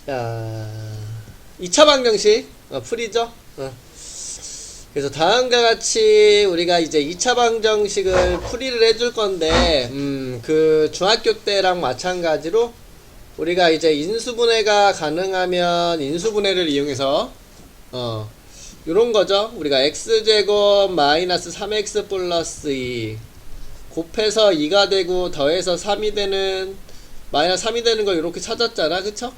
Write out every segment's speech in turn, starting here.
자, 2차 방정식 풀이죠. 그래서 다음과 같이 우리가 이제 2차 방정식을 풀이를 해줄 건데, 그 중학교 때랑 마찬가지로 우리가 이제 인수분해가 가능하면 인수분해를 이용해서 요런 거죠. 우리가 x제곱 마이너스 3x 플러스 2 곱해서 2가 되고 더해서 3이 되는 마이너스 3이 되는 걸 이렇게 찾았잖아. 그쵸?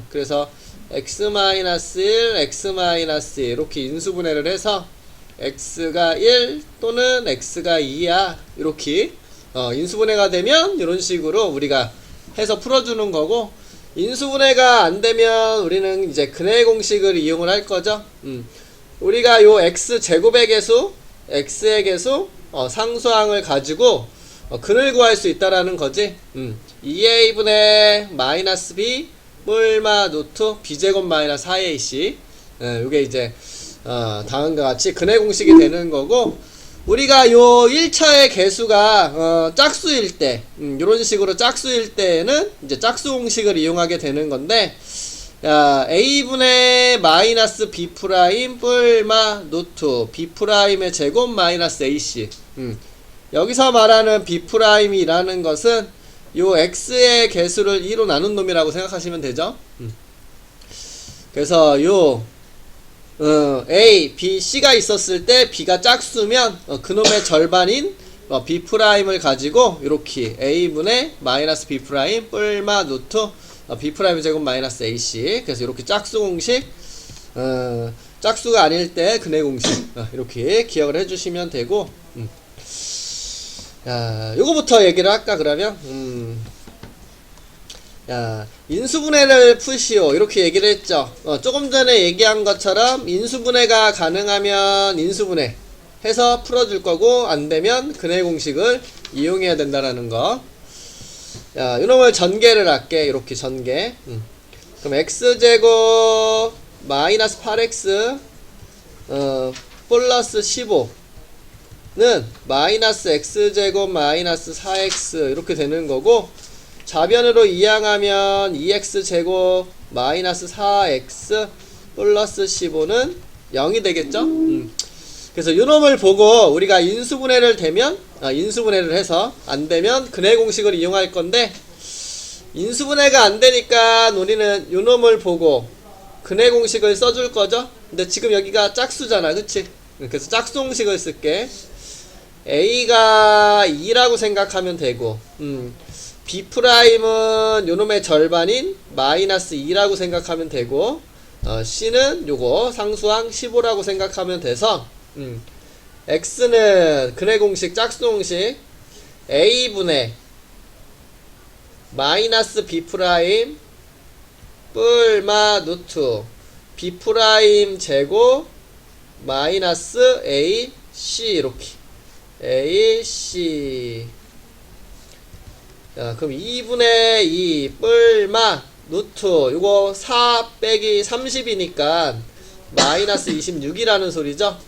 그래서 x 마이너스 1, x 마이너스 2 이렇게 인수분해를 해서 x가 1 또는 x가 2야. 이렇게 인수분해가 되면 이런 식으로 우리가 해서 풀어주는 거고, 인수분해가 안 되면 우리는 이제 근해 공식을 이용을 할 거죠. 우리가 요 x 제곱의 개수, x의 개수, 상수항을 가지고 근을 구할 수 있다라는 거지. 2a분의 마이너스 b 뿔마 노트 b제곱 마이너스 4ac. 요게 이제 다음과 같이 근해 공식이 되는 거고, 우리가 요 1차의 개수가 짝수일 때, 요런 식으로 짝수일 때에는 이제 짝수 공식을 이용하게 되는 건데, a분의 마이너스 b 프라임 뿔마 노트 b 프라임의 제곱 마이너스 ac. 여기서 말하는 b 프라임이라는 것은 요 x의 개수를 2로 나눈 놈이라고 생각하시면 되죠. 그래서 요 a, b, c가 있었을 때 b가 짝수면 그놈의 절반인 b 프라임을 가지고 이렇게 a분의 마이너스 b 프라임 뿔마 노트 b 프라임 제곱 마이너스 ac. 그래서 이렇게 짝수 공식, 짝수가 아닐 때 근해 공식, 이렇게 기억을 해주시면 되고, 요거부터 얘기를 할까 그러면. 인수분해를 푸시오 이렇게 얘기를 했죠. 조금 전에 얘기한 것처럼 인수분해가 가능하면 인수분해 해서 풀어줄 거고, 안되면 근해 공식을 이용해야 된다라는 거. 이놈을 전개를 할게. 이렇게 전개. 그럼 x제곱 마이너스 8x 플러스 15는 마이너스 x제곱 마이너스 4x 이렇게 되는 거고, 좌변으로 이항하면 2x제곱 마이너스 4x 플러스 15는 0이 되겠죠? 그래서 요놈을 보고 우리가 인수분해를 되면, 인수분해를 해서 안되면 근해 공식을 이용할 건데, 인수분해가 안되니까 우리는 요놈을 보고 근해 공식을 써줄 거죠? 근데 지금 여기가 짝수잖아. 그치? 그래서 짝수 공식을 쓸게. a가 2라고 생각하면 되고, b'은 요놈의 절반인 마이너스 2라고 생각하면 되고, c는 요거 상수항 15라고 생각하면 돼서, x는 근해 공식 짝수 공식 a분의 마이너스 b 뿔마 노트 b 제곱 마이너스 ac 이렇게 ac. 그럼 2분의 2 뿔마 노트 요거 4 빼기 30이니까 마이너스 26이라는 소리죠.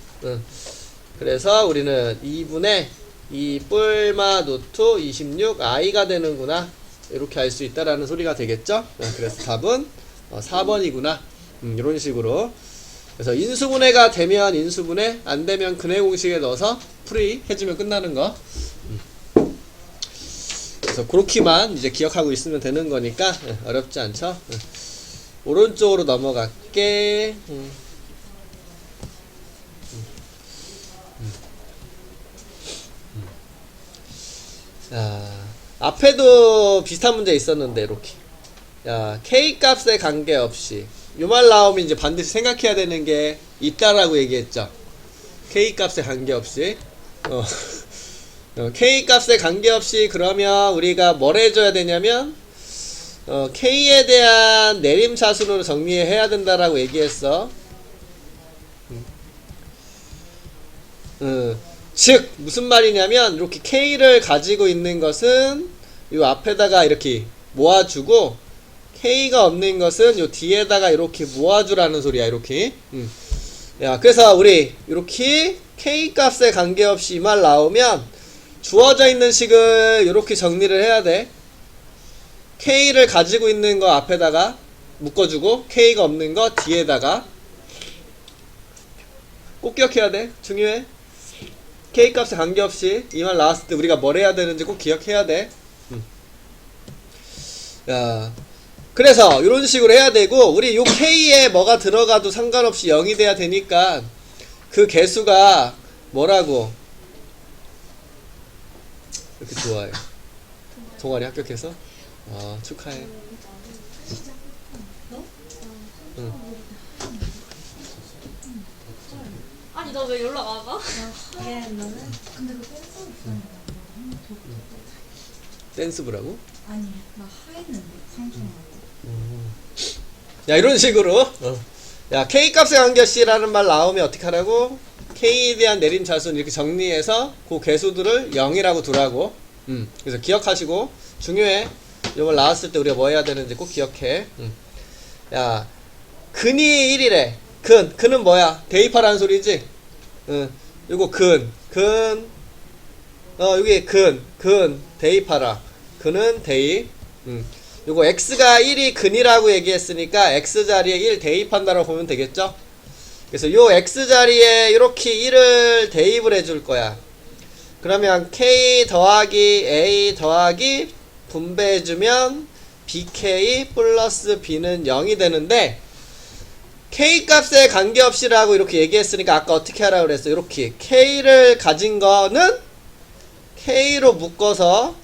그래서 우리는 2분의 2 뿔마 노트 26 i가 되는구나, 이렇게 알 수 있다라는 소리가 되겠죠. 그래서 답은 4번이구나. 이런 식으로. 그래서 인수분해가 되면 인수분해, 안 되면 근해 공식에 넣어서 풀이 해주면 끝나는 거. 그래서 그렇게만 이제 기억하고 있으면 되는 거니까 어렵지 않죠. 오른쪽으로 넘어갈게. 자, 앞에도 비슷한 문제 있었는데 이렇게. k 값에 관계없이, 요 말 나오면 이제 반드시 생각해야 되는 게 있다라고 얘기했죠. k 값에 관계없이. k 값에 관계없이 그러면 우리가 뭘 해줘야 되냐면, k에 대한 내림차순으로 정리해야 된다라고 얘기했어. 즉 무슨 말이냐면, 이렇게 k를 가지고 있는 것은 요 앞에다가 이렇게 모아주고, k가 없는 것은 요 뒤에다가 이렇게 모아주라는 소리야. 이렇게. 그래서 우리 이렇게 k 값에 관계없이 이 말 나오면 주어져 있는 식을 이렇게 정리를 해야 돼. k를 가지고 있는 거 앞에다가 묶어주고 K가 없는 거 뒤에다가 꼭 기억해야 돼. 중요해. K 값에 관계없이 이 말 나왔을 때 우리가 뭘 해야 되는지 꼭 기억해야 돼. 야, 그래서 이런 식으로 해야 되고 우리 요 K에 뭐가 들어가도 상관없이 0이 돼야 되니까 그 개수가 뭐라고 이렇게 좋아해. 동아리 합격해서? 아, 축하해. 응. 아니 너 왜 연락 안 와? 근데 그 댄스 댄스부라고? 아니 나 하했는데 상중하고 야, 이런 식으로 야, K값의 관계시라는 말 나오면 어떻게 하라고? K에 대한 내림차순 이렇게 정리해서 그 개수들을 0이라고 두라고. 그래서 기억하시고 중요해. 이걸 나왔을 때 우리가 뭐 해야 되는지 꼭 기억해. 야, 근이 1이래. 근은 뭐야? 대입하라는 소리지? 요거 여기 대입하라. 근은 대입. 요거 x가 1이 근이라고 얘기했으니까 x 자리에 1 대입한다라고 보면 되겠죠? 그래서 요 x 자리에 이렇게 1을 대입을 해줄 거야. 그러면 k 더하기 a 더하기 분배해주면 bk 플러스 b는 0이 되는데 k 값에 관계없이라고 이렇게 얘기했으니까 아까 어떻게 하라고 그랬어? 이렇게 k를 가진 거는 k로 묶어서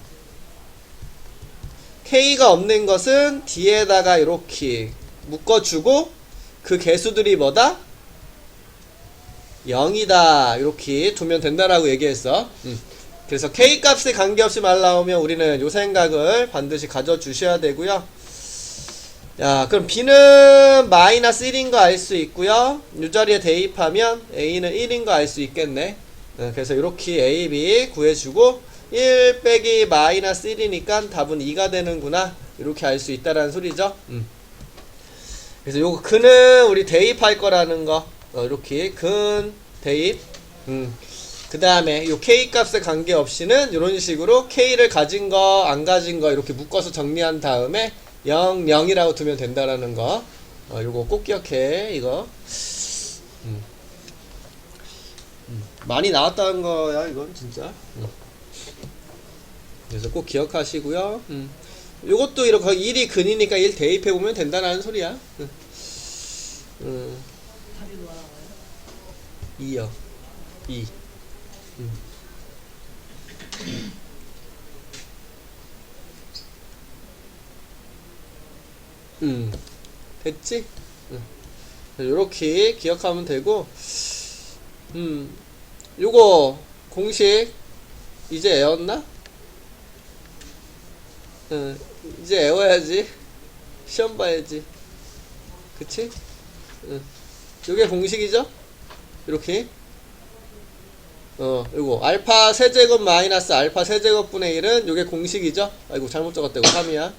k가 없는 것은 뒤에다가 이렇게 묶어주고 그 개수들이 뭐다? 0이다 이렇게 두면 된다라고 얘기했어. 그래서 k 값에 관계없이 말 나오면 우리는 요 생각을 반드시 가져주셔야 되고요. 야, 그럼 b는 마이너스 1인 거 알 수 있고요. 이 자리에 대입하면 a는 1인 거 알 수 있겠네. 그래서 이렇게 a, b 구해주고 1 빼기 마이너스 1이니까 답은 2가 되는구나 이렇게 알 수 있다라는 소리죠. 그래서 요거 근은 우리 대입할 거라는 거 이렇게 근 대입. 그 다음에 요 k 값에 관계없이는 이런 식으로 k를 가진 거 안 가진 거 이렇게 묶어서 정리한 다음에 0, 0이라고 두면 된다라는 거. 요거 꼭 기억해. 이거 많이 나왔다는 거야 이건 진짜. 그래서 꼭 기억하시고요. 요것도 이렇게 1이 근이니까 1 대입해보면 된다는 소리야. 답이 뭐라고요? 2요. 2. 됐지? 요렇게 기억하면 되고, 요거 공식 이제 애웠나? 이제 애워야지. 시험 봐야지. 그치? 요게 공식이죠? 이렇게. 요거 알파 세제곱 마이너스 알파 세제곱분의 1은 요게 공식이죠? 아이고 잘못 적었다. 이거 3이야.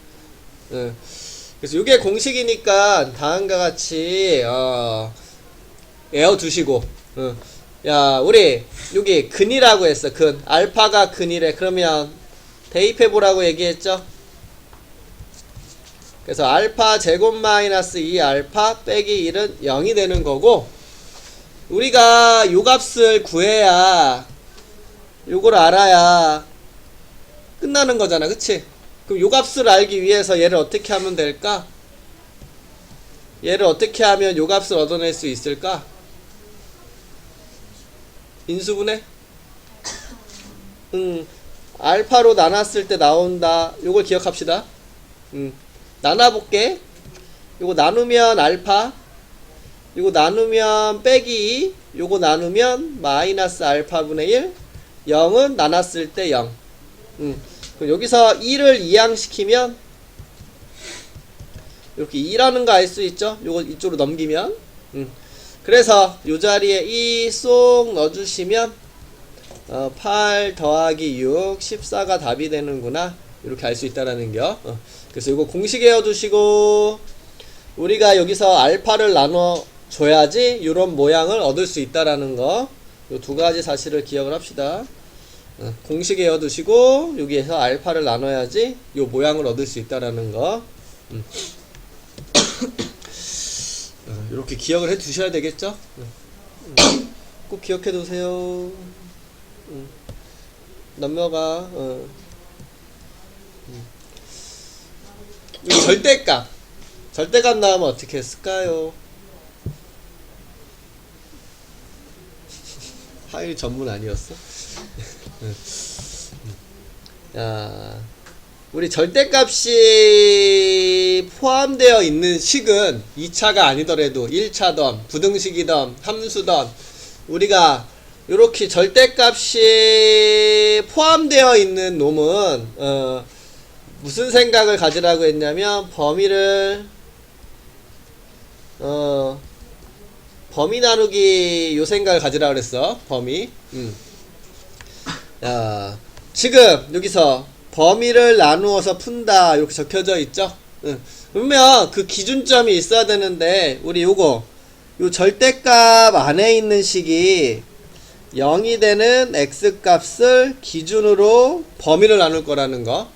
그래서 요게 공식이니까 다음과 같이 외워두시고 야, 우리 여기 근이라고 했어. 근 알파가 근이래. 그러면 대입해보라고 얘기했죠? 그래서 알파 제곱 마이너스 2 알파 빼기 1은 0이 되는 거고, 우리가 요 값을 구해야, 요걸 알아야 끝나는 거잖아. 그치? 그럼 요 값을 알기 위해서 얘를 어떻게 하면 될까? 얘를 어떻게 하면 요 값을 얻어낼 수 있을까? 인수분해? 알파로 나눴을 때 나온다. 요걸 기억합시다. 나눠볼게. 요거 나누면 알파, 요거 나누면 빼기 2, 요거 나누면 마이너스 알파분의 1, 0은 나눴을 때 0. 그럼 여기서 2를 이항시키면 이렇게 2라는 거 알 수 있죠? 요거 이쪽으로 넘기면. 그래서 요 자리에 2 쏙 넣어주시면 8 더하기 6, 14가 답이 되는구나. 이렇게 알 수 있다라는 거. 그래서 이거 공식 외워두시고, 우리가 여기서 알파를 나눠줘야지 이런 모양을 얻을 수 있다라는 거. 요 두 가지 사실을 기억을 합시다. 공식 외워두시고, 여기에서 알파를 나눠야지 요 모양을 얻을 수 있다라는 거. 이렇게 기억을 해 두셔야 되겠죠? 꼭 기억해 두세요. 넘어가. 여기 절대값 나오면 어떻게 했을까요? 하율이 전문 아니었어? 야, 우리 절대값이 포함되어 있는 식은 2차가 아니더라도 1차던, 부등식이던, 함수던, 우리가 요렇게 절대값이 포함되어 있는 놈은 무슨 생각을 가지라고 했냐면 범위 나누기 요 생각을 가지라고 그랬어. 범위. 야, 지금 여기서 범위를 나누어서 푼다 이렇게 적혀져 있죠. 그러면 그 기준점이 있어야 되는데 우리 요 절대값 안에 있는 식이 0이 되는 x값을 기준으로 범위를 나눌 거라는 거.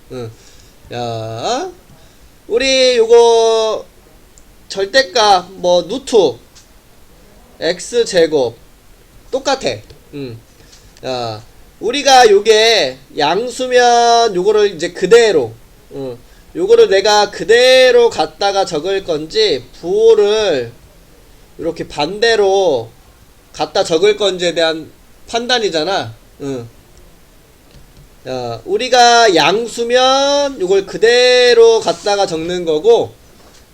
야, 우리 요거 절대값 루트 x제곱 똑같아. 야, 우리가 요게 양수면 요거를 이제 그대로 요거를 내가 그대로 갖다가 적을 건지 부호를 이렇게 반대로 갖다 적을 건지에 대한 판단이잖아. 야, 우리가 양수면 요걸 그대로 갖다가 적는 거고,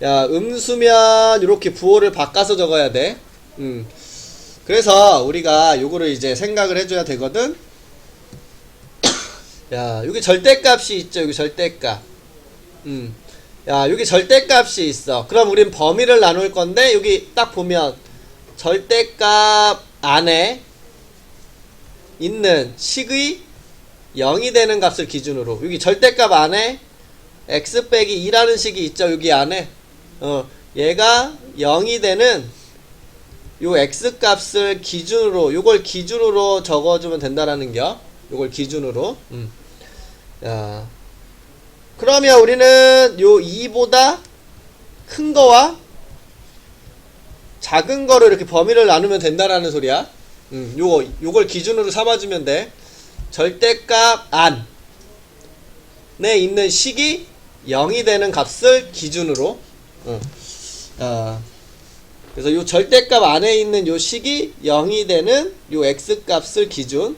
야, 음수면 이렇게 부호를 바꿔서 적어야 돼. 그래서 우리가 요거를 이제 생각을 해줘야 되거든. 야, 여기 절대값이 있죠. 여기 절대값. 야, 여기 절대값이 있어. 그럼 우린 범위를 나눌 건데 여기 딱 보면 절대값 안에 있는 식의 0이 되는 값을 기준으로 여기 절대값 안에 x 빼기 2라는 식이 있죠. 여기 안에 얘가 0이 되는 요 x 값을 기준으로 요걸 기준으로 적어주면 된다라는 겨. 요걸 기준으로. 야, 그러면 우리는 요 2보다 큰 거와 작은 거를 이렇게 범위를 나누면 된다라는 소리야. 요걸 기준으로 삼아주면 돼. 절대값 안에 있는 식이 0이 되는 값을 기준으로. 그래서 요 절대값 안에 있는 요 식이 0이 되는 요 x 값을 기준.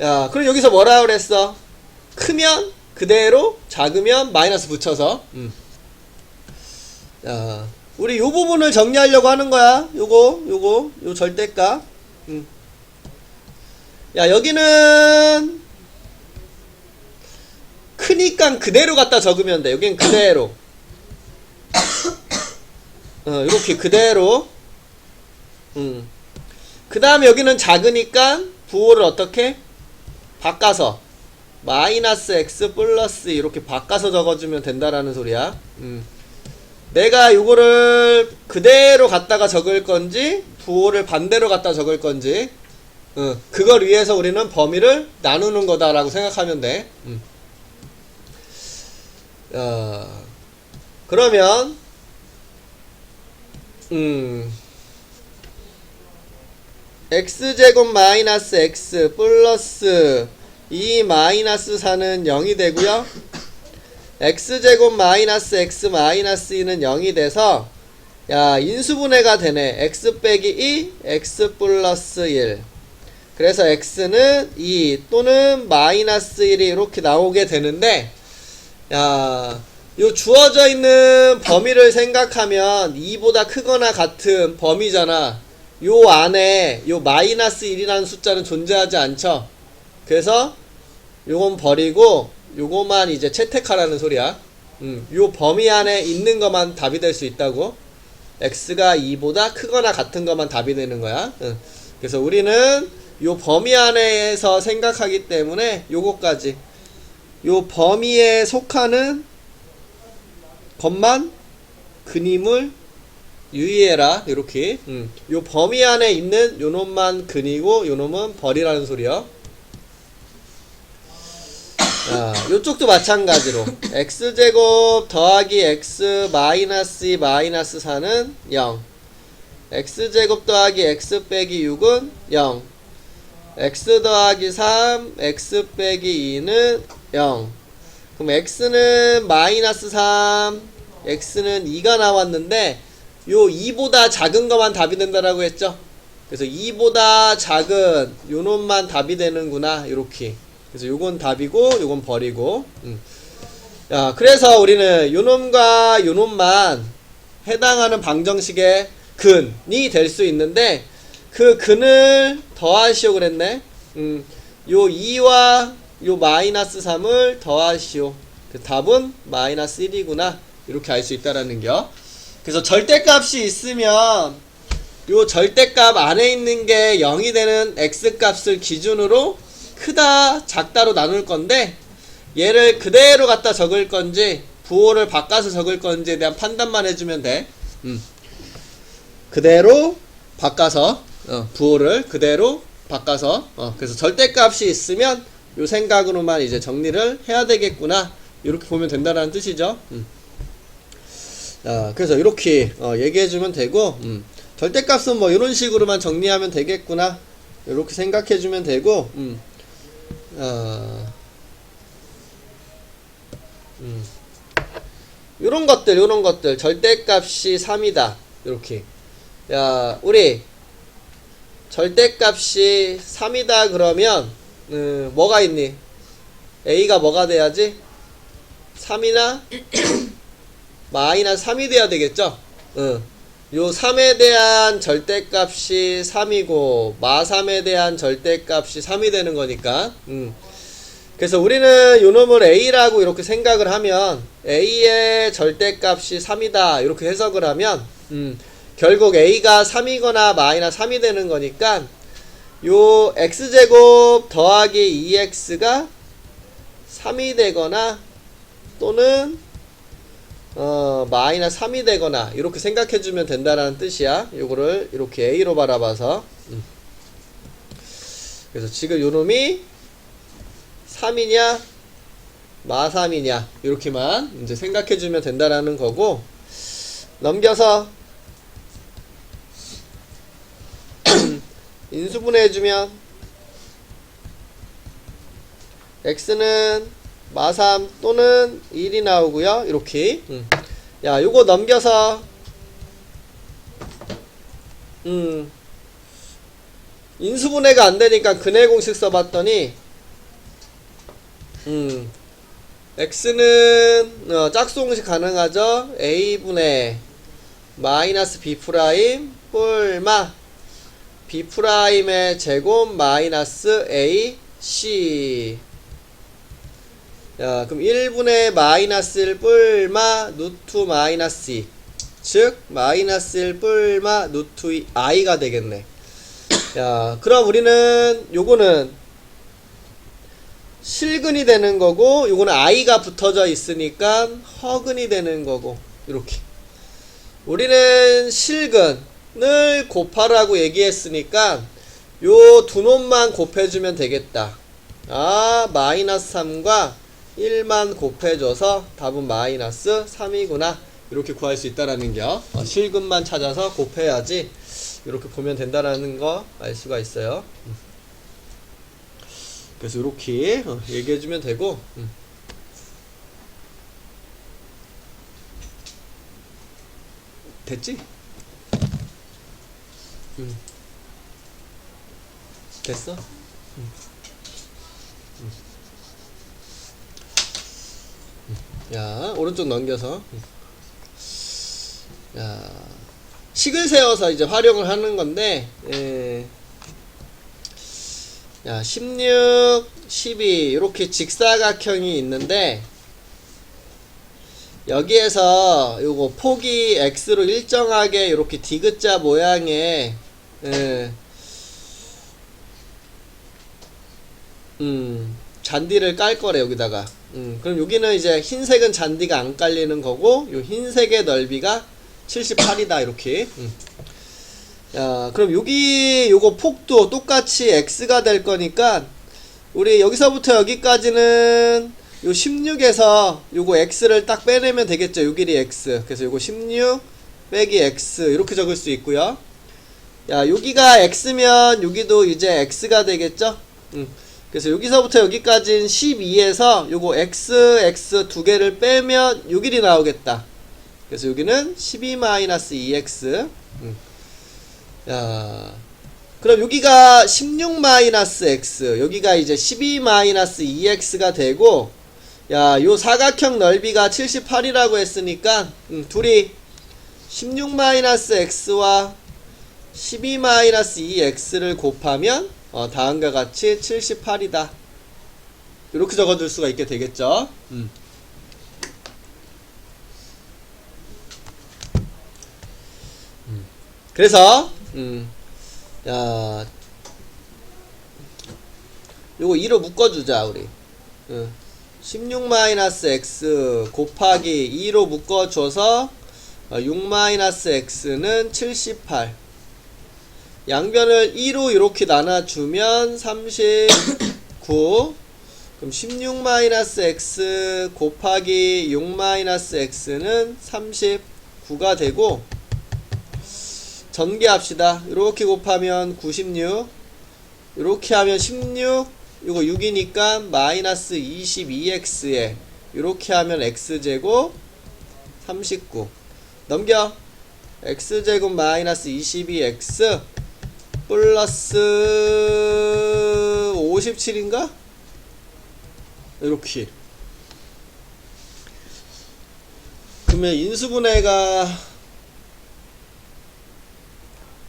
야, 그럼 여기서 뭐라 그랬어? 크면 그대로, 작으면 마이너스 붙여서. 야, 우리 요 부분을 정리하려고 하는 거야. 요 절대값. 야, 여기는 크니까 그대로 갖다 적으면 돼. 여긴 그대로. 이렇게 그대로. 그 다음에 여기는 작으니까 부호를 어떻게? 바꿔서 마이너스 x 플러스 이렇게 바꿔서 적어주면 된다라는 소리야. 내가 요거를 그대로 갖다가 적을 건지 부호를 반대로 갖다 적을 건지 그걸 위해서 우리는 범위를 나누는 거다라고 생각하면 돼. 그러면 x제곱 마이너스 x 플러스 2 마이너스 4는 0이 되고요. x제곱 마이너스 x 마이너스 2는 0이 돼서 야, 인수분해가 되네. x 빼기 2 x 플러스 1. 그래서 x는 2 또는 마이너스 1이 이렇게 나오게 되는데, 야, 요 주어져 있는 범위를 생각하면 2보다 크거나 같은 범위잖아. 요 안에 요 마이너스 1이라는 숫자는 존재하지 않죠. 그래서 요건 버리고 요거만 이제 채택하라는 소리야. 요 범위 안에 있는 것만 답이 될 수 있다고. x가 2보다 크거나 같은 것만 답이 되는 거야. 그래서 우리는 요 범위 안에서 생각하기 때문에 요거까지 요 범위에 속하는 것만 그림을 유의해라. 이렇게. 요 범위 안에 있는 요 놈만 그리고 요 놈은 버리라는 소리요. 요쪽도 마찬가지로 x제곱 더하기 x 마이너스 2 마이너스 4는 0. x제곱 더하기 x 빼기 6은 0. x 더하기 3, x 빼기 2는 0. 그럼 x는 마이너스 3, x는 2가 나왔는데 요 2보다 작은 것만 답이 된다라고 했죠. 그래서 2보다 작은 요 놈만 답이 되는구나. 요렇게. 그래서 요건 답이고 요건 버리고. 야, 그래서 우리는 요 놈과 요 놈만 해당하는 방정식의 근이 될 수 있는데 그 근을 더하시오 그랬네. 요 2와 요 마이너스 3을 더하시오. 그 답은 마이너스 1이구나. 이렇게 알 수 있다라는 겨. 그래서 절대값이 있으면 요 절대값 안에 있는 게 0이 되는 x값을 기준으로 크다 작다로 나눌 건데 얘를 그대로 갖다 적을 건지 부호를 바꿔서 적을 건지에 대한 판단만 해주면 돼. 그대로 바꿔서 부호를 그대로 바꿔서 그래서 절대값이 있으면 요 생각으로만 이제 정리를 해야 되겠구나. 이렇게 보면 된다는 뜻이죠. 그래서 이렇게 얘기해주면 되고 절대값은 뭐 이런 식으로만 정리하면 되겠구나. 이렇게 생각해주면 되고 요런 것들 절대값이 3이다. 이렇게. 야, 우리 절대값이 3이다 그러면 뭐가 있니? a가 뭐가 돼야지? 3이나 마이너스 3이 돼야 되겠죠? 요 3에 대한 절대값이 3이고 마 3에 대한 절대값이 3이 되는 거니까. 그래서 우리는 요 놈을 a라고 이렇게 생각을 하면 a의 절대값이 3이다 이렇게 해석을 하면 결국 a가 3이거나 마이너스 3이 되는 거니까 요 x제곱 더하기 2x가 3이 되거나 또는 마이너스 3이 되거나 이렇게 생각해주면 된다라는 뜻이야. 요거를 이렇게 a로 바라봐서. 그래서 지금 요 놈이 3이냐 마 3이냐 이렇게만 이제 생각해주면 된다라는 거고, 넘겨서 인수분해해주면 x는 마 3 또는 1이 나오고요. 이렇게. 야, 요거 넘겨서 인수분해가 안되니까 근해 공식 써봤더니 x는 짝수 공식 가능하죠. a분의 마이너스 b 프라임 뿔마 b 프라임의 제곱 마이너스 a c. 야, 그럼 1분의 마이너스 1 뿔마 루트 마이너스 2, 즉 마이너스 1 뿔마 루트 i가 되겠네. 야, 그럼 우리는 요거는 실근이 되는 거고 요거는 i가 붙어져 있으니까 허근이 되는 거고, 이렇게. 우리는 실근을 곱하라고 얘기했으니까 요 두 놈만 곱해주면 되겠다. 마이너스 3과 1만 곱해줘서 답은 마이너스 3이구나. 이렇게 구할 수 있다라는 겨. 실근만 찾아서 곱해야지. 이렇게 보면 된다라는 거 알 수가 있어요. 그래서 이렇게 얘기해주면 되고. 됐지? 됐어? 야, 오른쪽 넘겨서. 야, 식을 세워서 이제 활용을 하는 건데, 야, 16, 12 이렇게 직사각형이 있는데 여기에서 요거 폭이 x로 일정하게 이렇게 디귿자 모양의 잔디를 깔 거래 여기다가. 그럼 여기는 이제 흰색은 잔디가 안 깔리는 거고 요 흰색의 넓이가 78이다 이렇게. 야, 그럼 여기 요거 폭도 똑같이 x가 될 거니까 우리 여기서부터 여기까지는 요 16에서 요거 x를 딱 빼내면 되겠죠. 요 길이 x. 그래서 요거 16 빼기 x 이렇게 적을 수 있고요. 야, 여기가 x면 여기도 이제 x가 되겠죠? 그래서 여기서부터 여기까지는 12에서 요거 x 두 개를 빼면 요 길이 나오겠다. 그래서 여기는 12-2x. 야, 그럼 여기가 16-x, 여기가 이제 12-2x가 되고, 야, 요 사각형 넓이가 78이라고 했으니까, 둘이 16-x와 12-2x를 곱하면, 다음과 같이 78이다. 이렇게 적어줄 수가 있게 되겠죠. 그래서, 야, 요거 2로 묶어주자, 우리. 16-x 곱하기 2로 묶어줘서 6-x는 78. 양변을 2로 이렇게 나눠주면 39. 그럼 16-x 곱하기 6-x는 39가 되고, 전개합시다. 이렇게 곱하면 96, 이렇게 하면 16, 이거 6이니까 마이너스 22x에 이렇게 하면 x제곱 39. 넘겨. x제곱 마이너스 22x 플러스 57인가? 이렇게. 그러면 인수분해가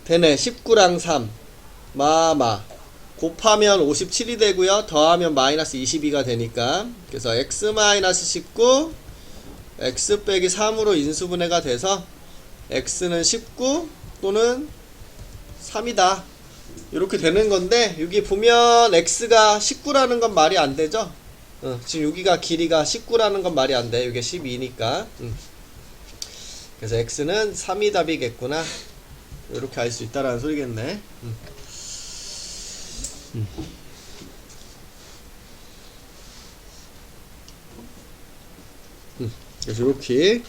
되네. 19랑 3 곱하면 57이 되고요. 더하면 마이너스 22가 되니까, 그래서 x 마이너스 19 x 빼기 3으로 인수분해가 돼서 x는 19 또는 3이다. 이렇게 되는 건데, 여기 보면 x가 19라는 건 말이 안 되죠. 지금 여기가 길이가 19라는 건 말이 안 돼. 이게 12니까. 그래서 x는 3이 답이겠구나. 이렇게 알 수 있다라는 소리겠네. 그래서 이렇게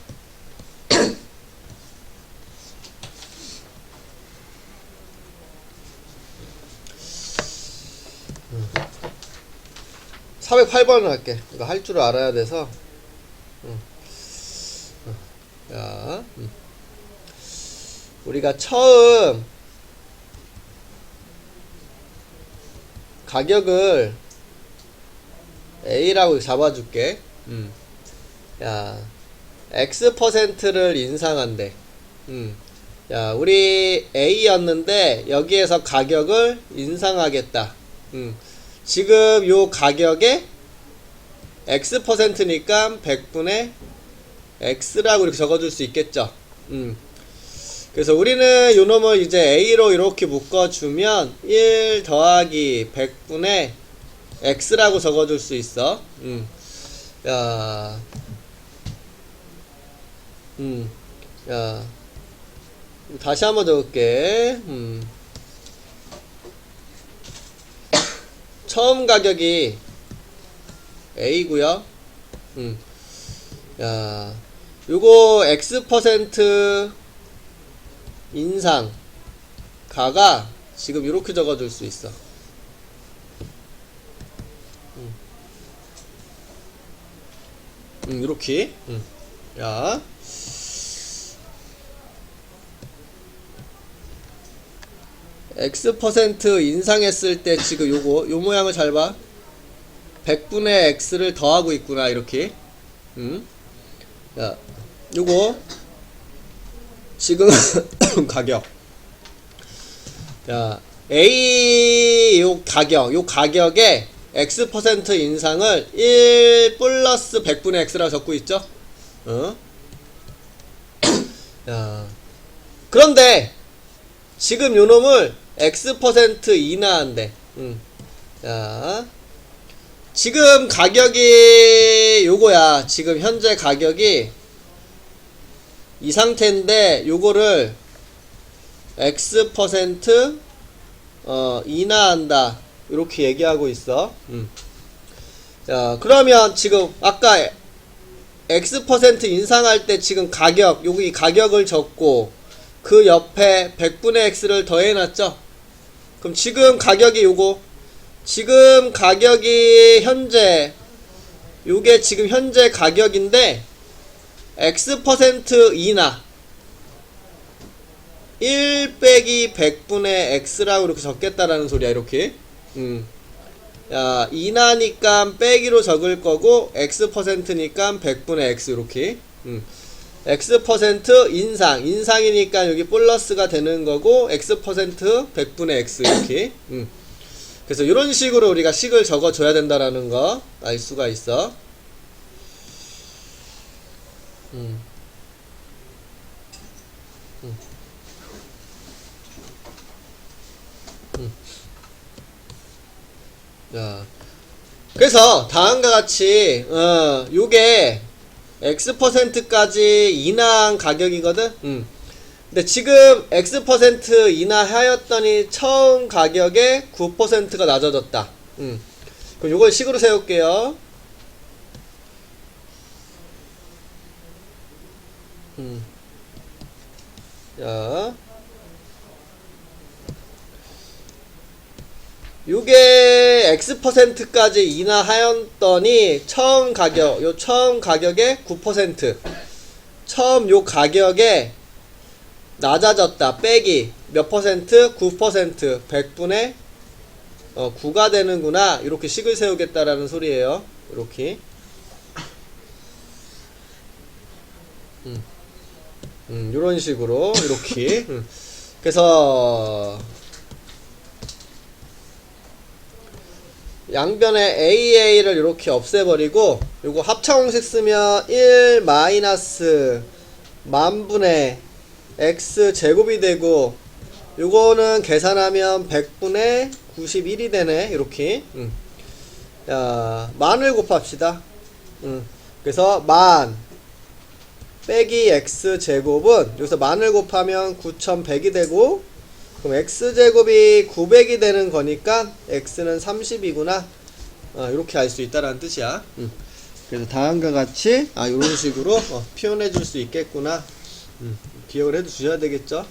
408번을 할게. 이거 할 줄 알아야 돼서. 야, 우리가 처음 가격을 A라고 잡아줄게. 야, X%를 인상한대. 야, 우리 A였는데 여기에서 가격을 인상하겠다. 지금 요 가격에 X%니까 100분의 X라고 이렇게 적어줄 수 있겠죠. 그래서 우리는 요 놈을 이제 A로 이렇게 묶어주면 1 더하기 100분의 X라고 적어줄 수 있어. 야, 야, 다시 한번 적을게. 처음 가격이 A구요. 야, 요거 X% 인상 가가 지금 이렇게 적어줄 수 있어. 이렇게. 야, X% 인상했을 때 지금 요거 요 모양을 잘 봐. 100분의 X를 더하고 있구나. 이렇게. 야, 요거 지금 가격. 야, A 요 가격에 X% 인상을 1 플러스 100분의 X라고 적고 있죠? 야, 그런데 지금 요 놈을 X% 인하한대. 야, 지금 가격이 요거야. 지금 현재 가격이 이 상태인데 요거를 X% 인하한다. 이렇게 얘기하고 있어. 자, 그러면 지금 아까 X% 인상할 때 지금 가격, 여기 가격을 적고 그 옆에 100분의 x를 더해놨죠. 그럼 지금 가격이 요거, 지금 가격이 현재 요게 지금 현재 가격인데 x% 이나 1 빼기 100분의 x라고 이렇게 적겠다라는 소리야. 이렇게 야, 이나니까 빼기로 적을 거고 x%니까 100분의 x 이렇게 x% 인상이니까 여기 플러스가 되는 거고 x% 100분의 x 이렇게 그래서 이런 식으로 우리가 식을 적어줘야 된다라는 거 알 수가 있어. 자, 그래서 다음과 같이 요게 x%까지 인하한 가격이거든. 근데 지금 x% 인하하였더니 처음 가격에 9%가 낮아졌다. 그럼 요걸 식으로 세울게요. 자, 요게 x%까지 인하하였더니 처음 가격, 요 처음 가격에 9%, 처음 요 가격에 낮아졌다 빼기 몇 퍼센트? 9%, 100분의 9가 되는구나. 이렇게 식을 세우겠다라는 소리예요. 이렇게 요런 식으로 이렇게 그래서 양변에 AA를 이렇게 없애버리고 요거 합차공식 쓰면 1 마이너스 만분의 x 제곱이 되고 요거는 계산하면 100분의 91이 되네. 이렇게 자, 만을 곱합시다. 그래서 만 빼기 x 제곱은 여기서 만을 곱하면 9100이 되고 그럼 x제곱이 900이 되는 거니까 x는 30이구나. 이렇게 알 수 있다라는 뜻이야. 그래서 다음과 같이 이런 식으로 표현해 줄 수 있겠구나. 기억을 해 주셔야 되겠죠.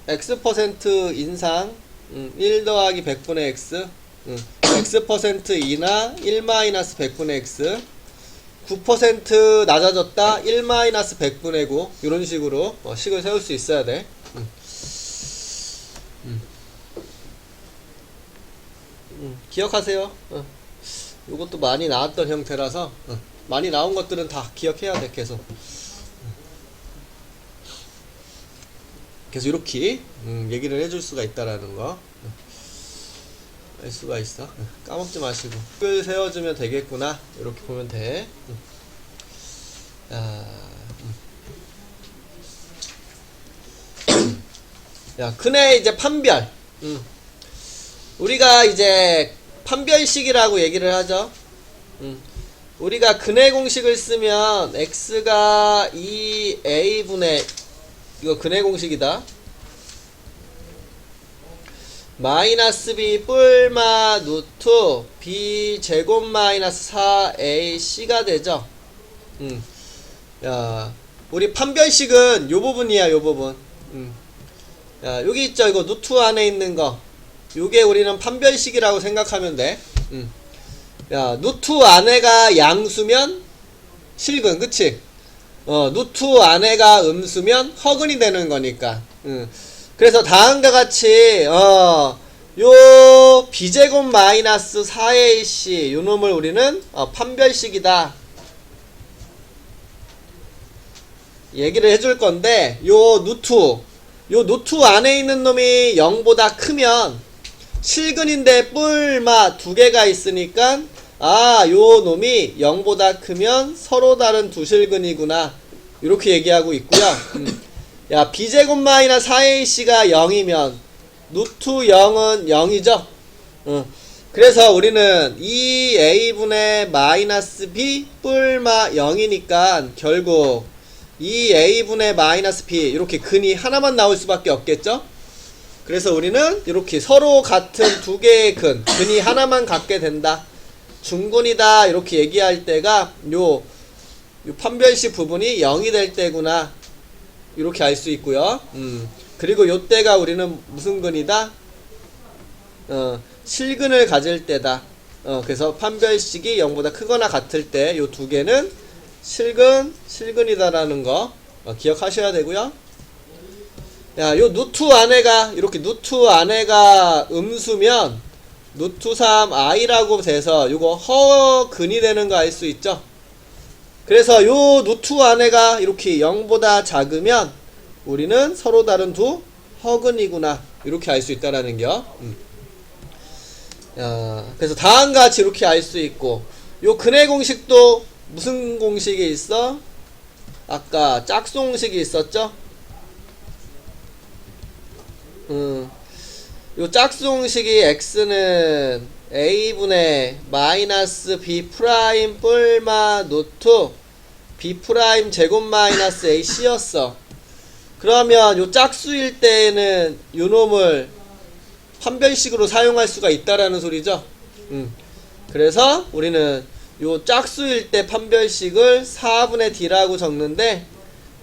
x% 인상 1 더하기 100분의 x x% 이나 1 마이너스 100분의 x 9% 낮아졌다 1 마이너스 100분의 9 이런 식으로 식을 세울 수 있어야 돼. 기억하세요. 이것도 많이 나왔던 형태라서 많이 나온 것들은 다 기억해야 돼. 계속 이렇게 얘기를 해줄 수가 있다라는 거 알 수가 있어. 까먹지 마시고 식을 세워주면 되겠구나. 이렇게 보면 돼. 야, 근해 이제 판별. 우리가 이제 판별식이라고 얘기를 하죠. 우리가 근해 공식을 쓰면 x가 2a분의 이거 근해 공식이다. 마이너스 b 뿔마 루트 b 제곱 마이너스 4ac가 되죠. 야, 우리 판별식은 요 부분이야. 요 부분. 야, 여기 있죠. 이거 루트 안에 있는 거. 요게 우리는 판별식이라고 생각하면 돼. 야, 루트 안에가 양수면 실근, 그치? 루트 안에가 음수면 허근이 되는 거니까. 그래서 다음과 같이 요 b제곱 마이너스 4ac 요 놈을 우리는 판별식이다 얘기를 해줄 건데, 요 루트 안에 있는 놈이 0보다 크면 실근인데 뿔마 두 개가 있으니까 요 놈이 0보다 크면 서로 다른 두 실근이구나. 이렇게 얘기하고 있고요. 야, b제곱 마이너스 4ac가 0이면 루트 0은 0이죠. 그래서 우리는 2a분의 마이너스 b 뿔마 0이니까 결국 2a분의 마이너스 b 이렇게 근이 하나만 나올 수밖에 없겠죠. 그래서 우리는 이렇게 서로 같은 두 개의 근이 하나만 갖게 된다. 중근이다 이렇게 얘기할 때가 요 판별식 부분이 0이 될 때구나 이렇게 알 수 있고요. 그리고 요 때가 우리는 무슨 근이다? 실근을 가질 때다. 그래서 판별식이 0보다 크거나 같을 때 요 두 개는 실근이다라는 거 기억하셔야 되고요. 야, 요 누트 안에가 이렇게 누트 안에가 음수면 누트 3 i라고 돼서 요거 허근이 되는 거 알 수 있죠? 그래서 요 누트 안에가 이렇게 0보다 작으면 우리는 서로 다른 두 허근이구나 이렇게 알 수 있다라는 거. 그래서 다음과 같이 이렇게 알 수 있고 요 근의 공식도 무슨 공식이 있어? 아까 짝수 공식이 있었죠? 요 짝수 공식이 x는 a분의 마이너스 b 프라임 뿔마 노트 b 프라임 제곱 마이너스 ac였어. 그러면 요 짝수일 때에는 요 놈을 판별식으로 사용할 수가 있다라는 소리죠. 그래서 우리는 요 짝수일 때 판별식을 4분의 d라고 적는데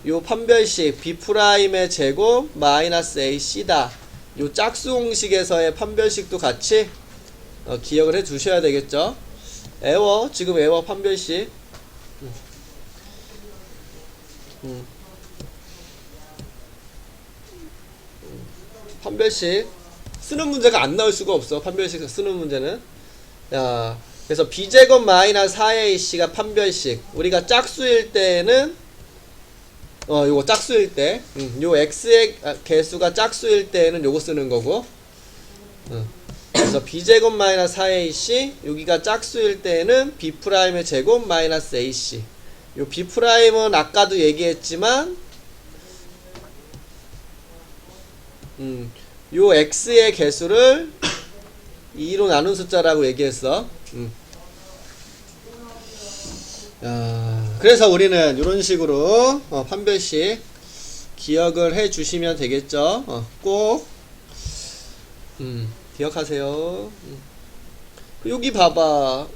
요 판별식 b'의 제곱 마이너스 ac다. 요 짝수 공식에서의 판별식도 같이 기억을 해 두셔야 되겠죠. 지금 애워 판별식. 판별식 쓰는 문제가 안 나올 수가 없어. 판별식 쓰는 문제는. 그래서 b제곱 마이너스 4ac가 판별식. 우리가 짝수일 때는 요거 짝수일 때, 요 x의 개수가 짝수일 때는 요거 쓰는 거고, 그래서 b제곱 마이너스 4ac, 여기가 짝수일 때는 b'의 제곱 마이너스 ac. 요 b'은 아까도 얘기했지만, 요 x의 개수를 2로 나눈 숫자라고 얘기했어. 그래서 우리는 이런 식으로 판별식 기억을 해 주시면 되겠죠. 꼭 기억하세요. 여기 봐봐.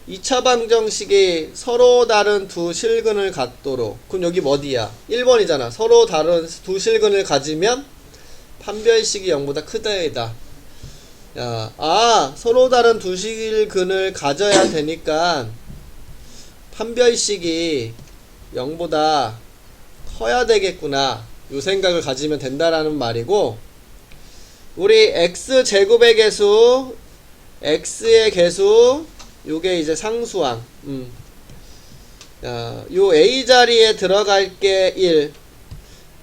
2차 방정식이 서로 다른 두 실근을 갖도록. 그럼 여기 어디야? 1번이잖아. 서로 다른 두 실근을 가지면 판별식이 0보다 크다이다. 서로 다른 두 실근을 가져야 되니까 판별식이 0보다 커야 되겠구나. 요 생각을 가지면 된다라는 말이고, 우리 x제곱의 개수, x의 개수, 요게 이제 상수항. 요 a 자리에 들어갈 게 1,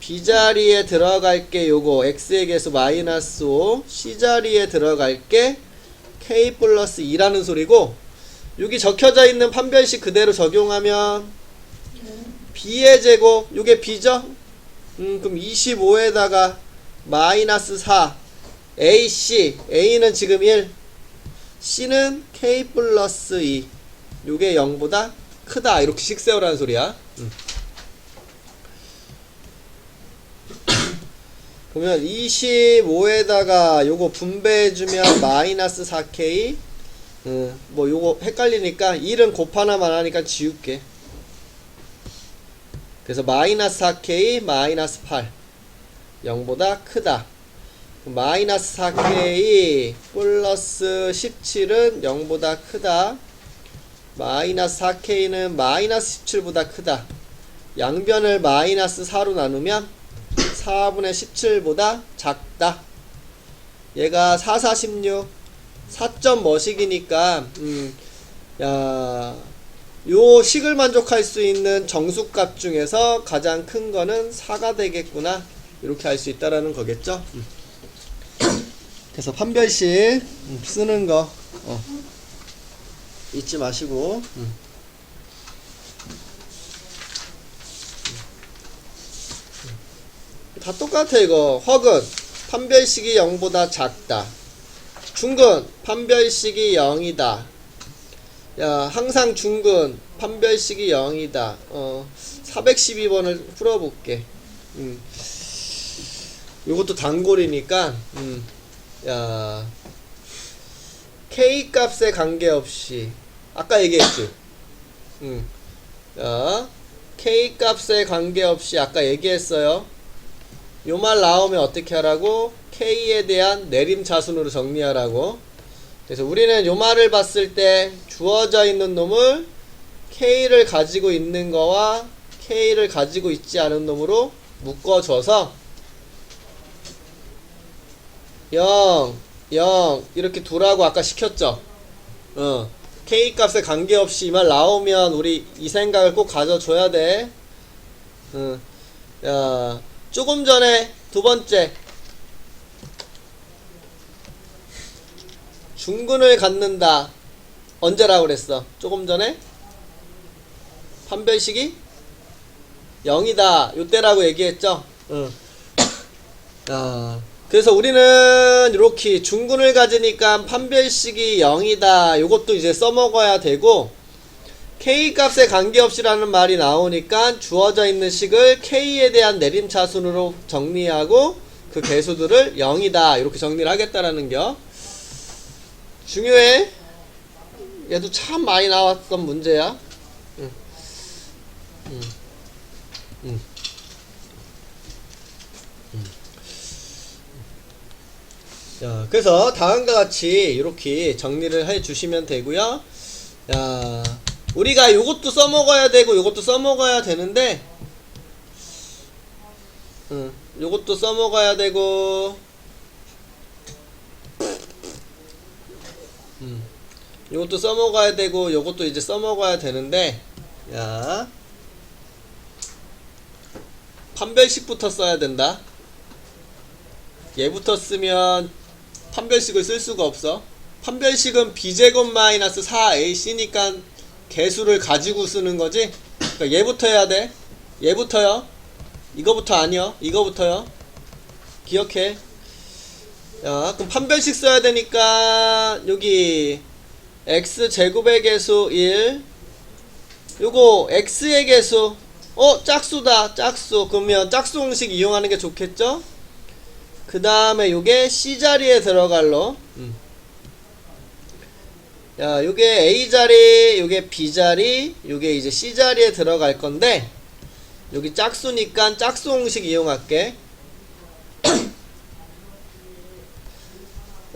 b 자리에 들어갈 게 요거 x의 개수 마이너스 5, c 자리에 들어갈 게 k 플러스 2라는 소리고, 여기 적혀져 있는 판별식 그대로 적용하면 b의 제곱, 요게 b죠? 그럼 25에다가 마이너스 4 ac, a는 지금 1, c는 k 플러스 2, 요게 0보다 크다. 이렇게 식 세우라는 소리야. 그러면 25에다가 요거 분배해주면 마이너스 4k, 뭐 요거 헷갈리니까 1은 곱하나만 하니까 지울게. 그래서 마이너스 4k 마이너스 8 0보다 크다. 마이너스 4k 플러스 17은 0보다 크다. 마이너스 4k는 마이너스 17보다 크다. 양변을 마이너스 4로 나누면 4분의 17보다 작다. 얘가 4, 4, 16 4점 뭐식이니까 요 식을 만족할 수 있는 정수값 중에서 가장 큰 거는 4가 되겠구나. 이렇게 알 수 있다라는 거겠죠. 그래서 판별식 쓰는 거 잊지 마시고. 다 똑같아. 이거 허근 판별식이 0보다 작다. 중근 판별식이 0이다. 항상 중근 판별식이 0이다. 412번을 풀어볼게. 요것도 단골이니까 K 값에 관계없이 아까 얘기했지. 자, K 값에 관계없이 아까 얘기했어요. 요 말 나오면 어떻게 하라고? K에 대한 내림차순으로 정리하라고. 그래서 우리는 요 말을 봤을 때 주어져 있는 놈을 K를 가지고 있는 거와 K를 가지고 있지 않은 놈으로 묶어줘서 0, 0 이렇게 두라고 아까 시켰죠. K 값에 관계없이 이 말 나오면 우리 이 생각을 꼭 가져줘야 돼. 야, 조금 전에 두 번째 중근을 갖는다. 언제라고 그랬어? 조금 전에? 판별식이 0이다. 요때라고 얘기했죠? 그래서 우리는 이렇게 중근을 가지니까 판별식이 0이다. 요것도 이제 써먹어야 되고, K 값에 관계없이라는 말이 나오니까 주어져 있는 식을 K에 대한 내림차순으로 정리하고 그 개수들을 0이다. 이렇게 정리를 하겠다라는 겨. 중요해. 얘도 참 많이 나왔던 문제야. 자, 그래서 다음과 같이 이렇게 정리를 해 주시면 되고요. 야, 우리가 요것도 써먹어야 되고 요것도 써먹어야 되는데, 요것도 써먹어야 되고, 요것도 써먹어야 되고 요것도 이제 써먹어야 되는데, 야, 판별식부터 써야 된다. 얘부터 쓰면 판별식을 쓸 수가 없어. 판별식은 b제곱 마이너스 4ac니까 개수를 가지고 쓰는 거지. 그러니까 얘부터 해야 돼. 얘부터요. 이거부터 아니요. 이거부터요. 기억해. 야, 그럼 판별식 써야 되니까 여기 x제곱의 개수 1, 요거 x의 개수, 짝수다. 짝수. 그러면 짝수 공식 이용하는 게 좋겠죠? 그 다음에 요게 C자리에 들어갈로. 야, 요게 A자리, 요게 B자리, 요게 이제 C자리에 들어갈 건데, 여기 짝수니까 짝수 공식 이용할게.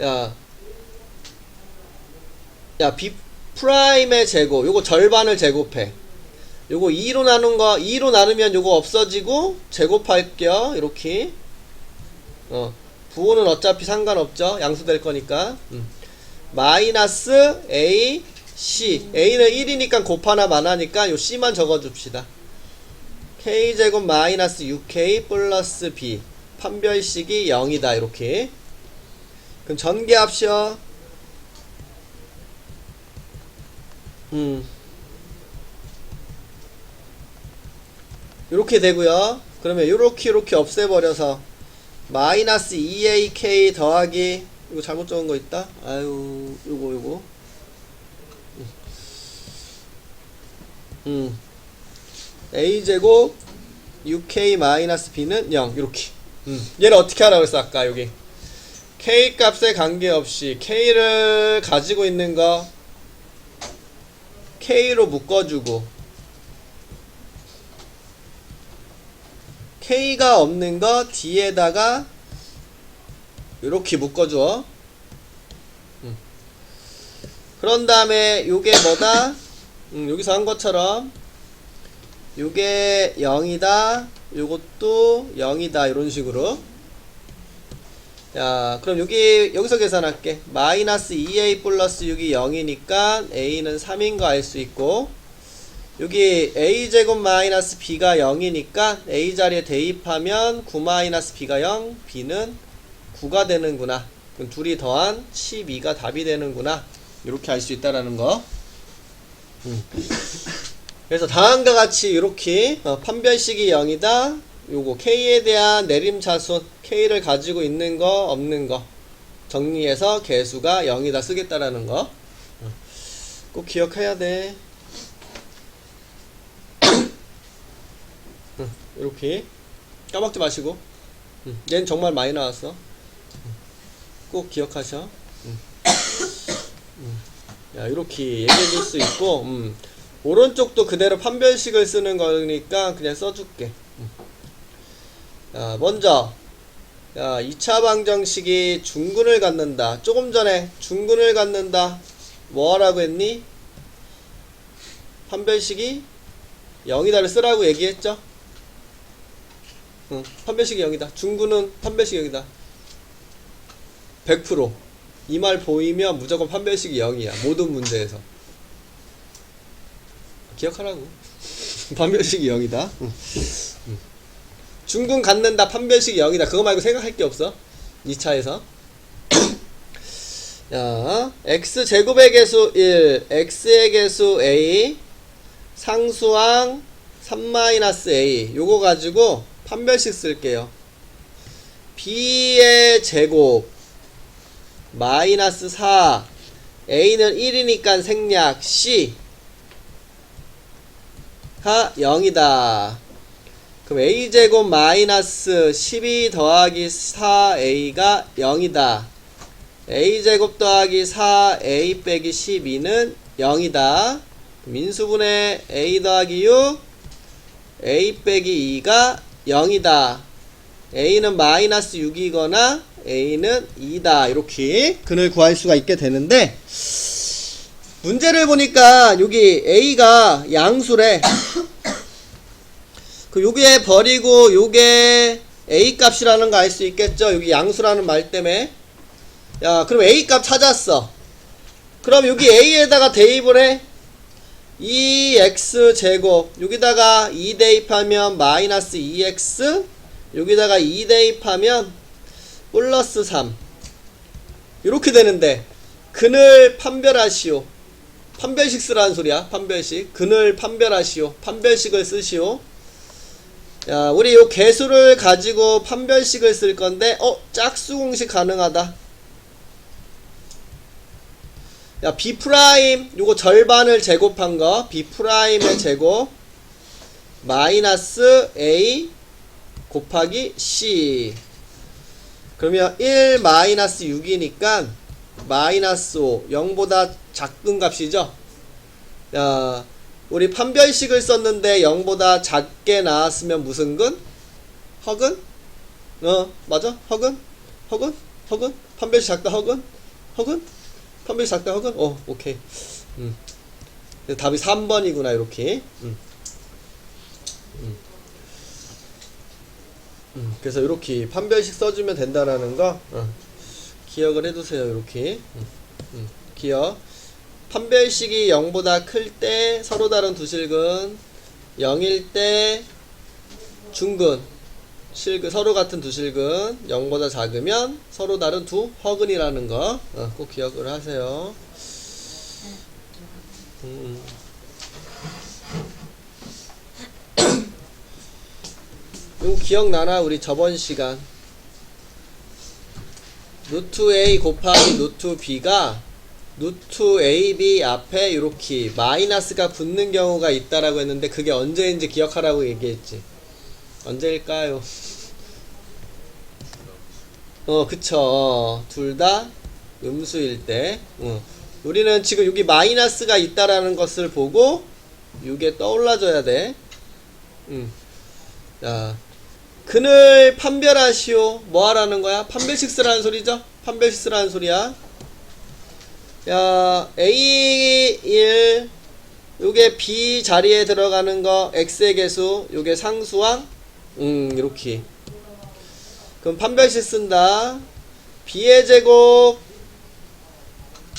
야, B 프라임의 제곱, 요거 절반을 제곱해. 요거 2로 나눈 거, 2로 나누면 요거 없어지고, 제곱할게요. 이렇게. 부호는 어차피 상관없죠. 양수될 거니까. 마이너스 A, C. A는 1이니까 곱하나 마나니까 요 C만 적어줍시다. K제곱 마이너스 6K 플러스 B. 판별식이 0이다. 이렇게. 그럼 전개합시오. 요렇게 되고요. 그러면 요렇게 없애버려서 마이너스 2AK 더하기, 이거 잘못 적은 거 있다? 아유, 요거. A제곱 6K 마이너스 B는 0. 요렇게. 얘를 어떻게 하라고 했어, 아까 여기. K 값에 관계없이 K를 가지고 있는 거 K로 묶어주고, K가 없는 거 D에다가 이렇게 묶어줘. 그런 다음에 요게 뭐다? 여기서 한 것처럼 요게 0이다, 요것도 0이다, 이런 식으로. 야, 그럼 여기서 계산할게. 마이너스 2A 플러스 6이 0이니까 A는 3인 거 알 수 있고, 여기 A제곱 마이너스 B가 0이니까 A 자리에 대입하면 9 마이너스 B가 0, B는 9가 되는구나. 그럼 둘이 더한 12가 답이 되는구나. 이렇게 알 수 있다라는 거. 그래서 다음과 같이 이렇게 판별식이 0이다. 요거 K에 대한 내림차순, K를 가지고 있는 거 없는 거 정리해서 개수가 0이다 쓰겠다라는 거. 꼭 기억해야 돼. 이렇게 까먹지 마시고. 얘는 정말 많이 나왔어. 꼭 기억하셔. 야, 이렇게 얘기해 줄 수 있고, 오른쪽도 그대로 판별식을 쓰는 거니까 그냥 써줄게. 야, 먼저, 야, 2차 방정식이 중근을 갖는다. 조금 전에 중근을 갖는다. 뭐 하라고 했니? 판별식이 0이다를 쓰라고 얘기했죠? 판별식이 0이다. 중근은 판별식이 0이다. 100%. 이 말 보이면 무조건 판별식이 0이야. 모든 문제에서. 기억하라고. 판별식이 0이다. 중근 갖는다. 판별식이 0이다. 그거 말고 생각할 게 없어. 2차에서. 야, x제곱의 개수 1, x의 개수 a, 상수항 3-a. 요거 가지고 판별식 쓸게요. b의 제곱 마이너스 4, a는 1이니까 생략, c가 0이다. 그럼 a제곱 마이너스 12 더하기 4a가 0이다. a제곱 더하기 4a 빼기 12는 0이다. 민수분의 a 더하기 6, a 빼기 2가 0이다. a는 마이너스 6이거나 a는 2다. 이렇게 근을 구할 수가 있게 되는데, 문제를 보니까 여기 a가 양수래. 그 요게 버리고 요게 a 값이라는 거 알 수 있겠죠? 여기 양수라는 말 때문에. 야, 그럼 a 값 찾았어. 그럼 여기 a에다가 대입을 해. 2x 제곱, 여기다가 2 대입하면 마이너스 2x, 여기다가 2 대입하면 플러스 3. 이렇게 되는데, 근을 판별하시오. 판별식 쓰라는 소리야. 판별식. 근을 판별하시오. 판별식을 쓰시오. 야, 우리 요 개수를 가지고 판별식을 쓸 건데, 짝수 공식 가능하다. 야, b 프라임 요거 절반을 제곱한 거, b 프라임의 제곱 마이너스 a 곱하기 c. 그러면 1 마이너스 6이니까 마이너스 5, 0보다 작은 값이죠. 야, 우리 판별식을 썼는데 0보다 작게 나왔으면 무슨 근? 허근? 맞아? 허근? 판별식 작다 허근? 판별식 작다 허근? 오케이. 답이 3번이구나 이렇게. 그래서 이렇게 판별식 써주면 된다라는 거 기억을 해두세요. 이렇게. 기억. 판별식이 0보다 클 때 서로 다른 두 실근, 0일 때 중근, 실근, 서로 같은 두 실근, 0보다 작으면 서로 다른 두 허근이라는 거 꼭 기억을 하세요. 이거 기억나나? 우리 저번 시간 루트 a 곱하기 루트 b가 루트 ab 앞에 이렇게 마이너스가 붙는 경우가 있다라고 했는데, 그게 언제인지 기억하라고 얘기했지. 언제일까요? 그쵸. 둘 다 음수일 때. 우리는 지금 여기 마이너스가 있다라는 것을 보고 이게 떠올라줘야 돼. 자, 근을 판별하시오. 뭐 하라는 거야? 판별식 쓰라는 소리죠? 판별식 쓰라는 소리야. 야, A1, 요게 B 자리에 들어가는 거, X의 개수, 요게 상수항, 이렇게. 그럼 판별식 쓴다. B의 제곱,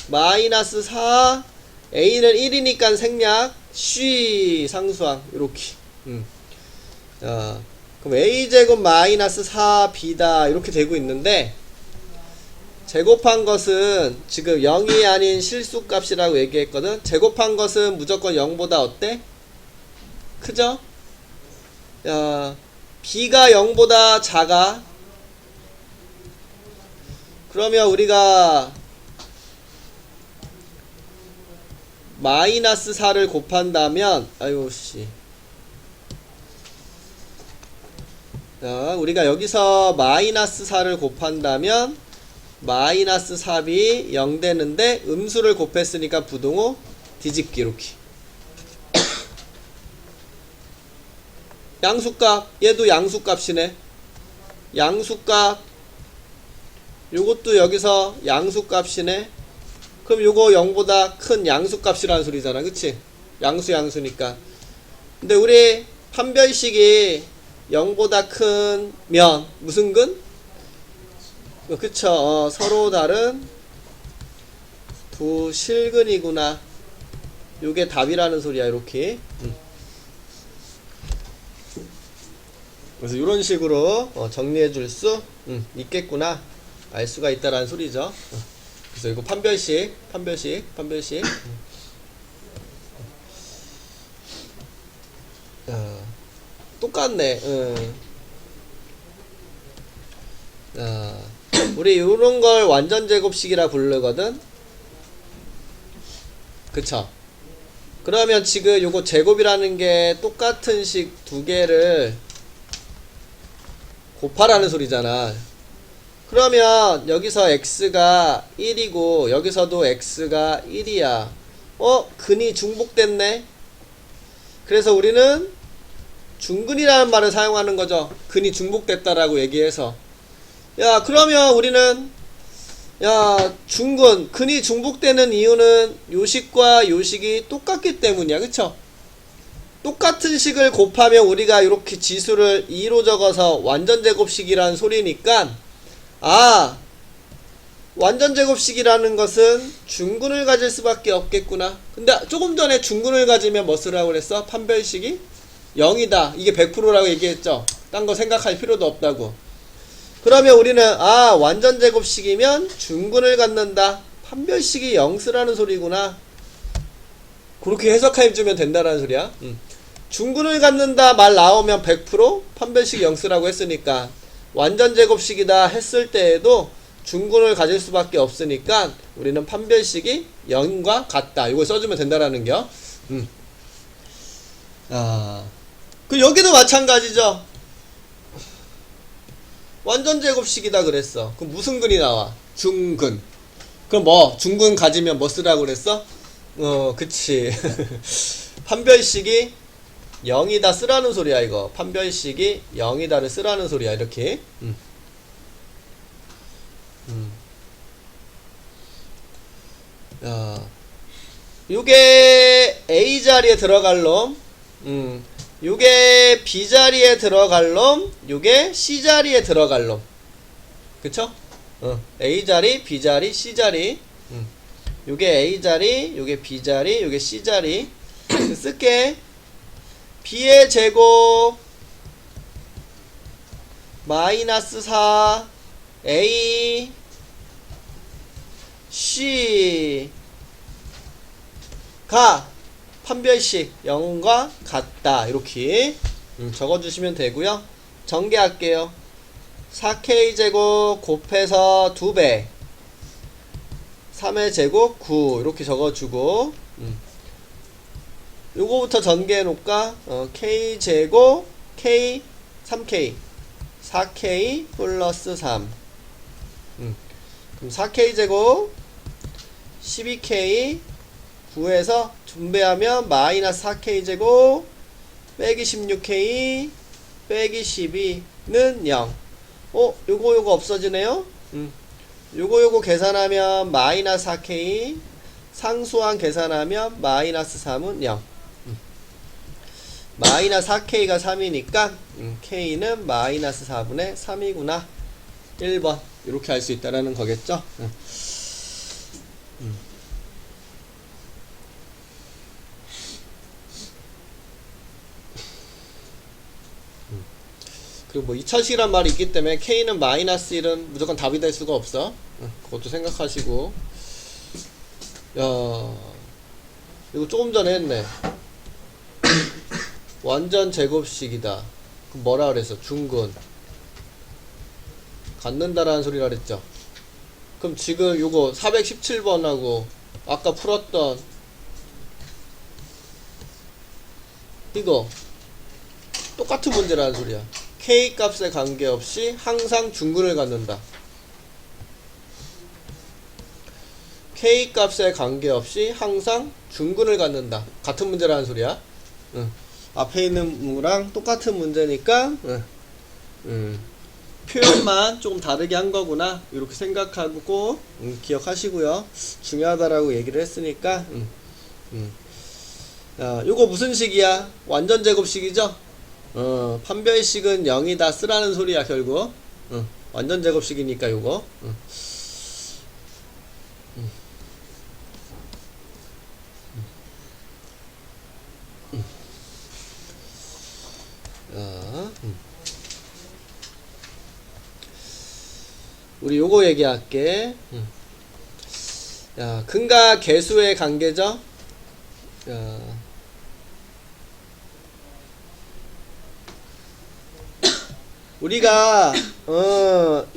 마이너스 4, A는 1이니까 생략, C 상수항, 이렇게. 자, 그럼 A제곱 마이너스 4B다. 이렇게 되고 있는데, 제곱한 것은 지금 0이 아닌 실수값이라고 얘기했거든. 제곱한 것은 무조건 0보다 어때? 크죠? 야, B가 0보다 작아. 그러면 우리가 마이너스 4를 곱한다면, 아유 씨. 자, 우리가 여기서 마이너스 4를 곱한다면 마이너스 3이 0 되는데 음수를 곱했으니까 부등호 뒤집기 이렇게. 양수값, 얘도 양수값이네. 양수값, 요것도 여기서 양수값이네. 그럼 요거 0보다 큰 양수값이라는 소리잖아, 그치? 양수니까. 근데 우리 판별식이 0보다 크면 무슨 근? 그쵸. 서로 다른 두 실근이구나. 요게 답이라는 소리야, 이렇게. 그래서 이런 식으로 정리해 줄 수 있겠구나, 알 수가 있다라는 소리죠. 그래서 이거 판별식. 똑같네. 우리 이런 걸 완전 제곱식이라 부르거든. 그쵸? 그러면 지금 요거 제곱이라는 게 똑같은 식 두 개를 곱하라는 소리잖아. 그러면 여기서 x가 1이고 여기서도 x가 1이야. 근이 중복됐네. 그래서 우리는 중근이라는 말을 사용하는 거죠. 근이 중복됐다라고 얘기해서. 야, 그러면 우리는 중근, 근이 중복되는 이유는 요식과 요식이 똑같기 때문이야. 그쵸? 똑같은 식을 곱하면 우리가 이렇게 지수를 2로 적어서 완전 제곱식이라는 소리니까, 완전 제곱식이라는 것은 중근을 가질 수밖에 없겠구나. 근데 조금 전에 중근을 가지면 뭐 쓰라고 그랬어? 판별식이 0이다. 이게 100%라고 얘기했죠. 딴 거 생각할 필요도 없다고. 그러면 우리는 완전 제곱식이면 중근을 갖는다. 판별식이 0 쓰라는 소리구나. 그렇게 해석해 주면 된다라는 소리야. 중근을 갖는다 말 나오면 100% 판별식 0 쓰라고 했으니까, 완전 제곱식이다 했을 때에도 중근을 가질 수밖에 없으니까 우리는 판별식이 0과 같다. 이걸 써주면 된다라는 겨. 그 여기도 마찬가지죠. 완전 제곱식이다 그랬어. 그럼 무슨 근이 나와? 중근. 그럼 뭐 중근 가지면 뭐 쓰라고 그랬어? 그치. 판별식이 0이다 쓰라는 소리야. 이거 판별식이 0이다를 쓰라는 소리야. 이렇게. 요게 A 자리에 들어갈 놈, 요게 B 자리에 들어갈 놈, 요게 C 자리에 들어갈 놈. 그쵸? A 자리, B 자리, C 자리. 요게 A 자리, 요게 B 자리, 요게 C 자리. 쓸게. B의 제곱 마이너스 4 A C 가 판별식 0과 같다. 이렇게 적어주시면 되고요. 전개할게요. 4K 제곱 곱해서 2배 3의 제곱 9 이렇게 적어주고, 요거부터 전개해 놓을까? K 제곱 K 3K 4K 플러스 3. 그럼 4K 제곱 12K 9에서 분배하면 마이너스 4K 제곱 빼기 16K 빼기 12는 0. 요거 없어지네요. 요거 계산하면 마이너스 4K, 상수항 계산하면 마이너스 3은 0. 마이너스 4K가 3이니까 K는 마이너스 4분의 3이구나. 1번 이렇게 할 수 있다라는 거겠죠. 그리고 뭐 2차식이란 말이 있기 때문에 K는 마이너스 1은 무조건 답이 될 수가 없어. 그것도 생각하시고. 이거 조금 전에 했네. 완전 제곱식이다. 그럼 뭐라 그랬어? 중근 갖는다라는 소리라 그랬죠. 그럼 지금 요거 417번하고 아까 풀었던 이거 똑같은 문제라는 소리야. K 값에 관계없이 항상 중근을 갖는다. k 값에 관계없이 항상 중근을 갖는다. 같은 문제라는 소리야. 앞에 있는 무랑 똑같은 문제니까 표현만 조금 다르게 한 거구나 이렇게 생각하고 기억하시고요. 중요하다라고 얘기를 했으니까 요거 무슨 식이야? 완전 제곱식이죠? 판별식은 0이다 쓰라는 소리야 결국. 완전 제곱식이니까 요거. 우리 요거 얘기할게. 야, 근과 개수의 관계죠? 야. 우리가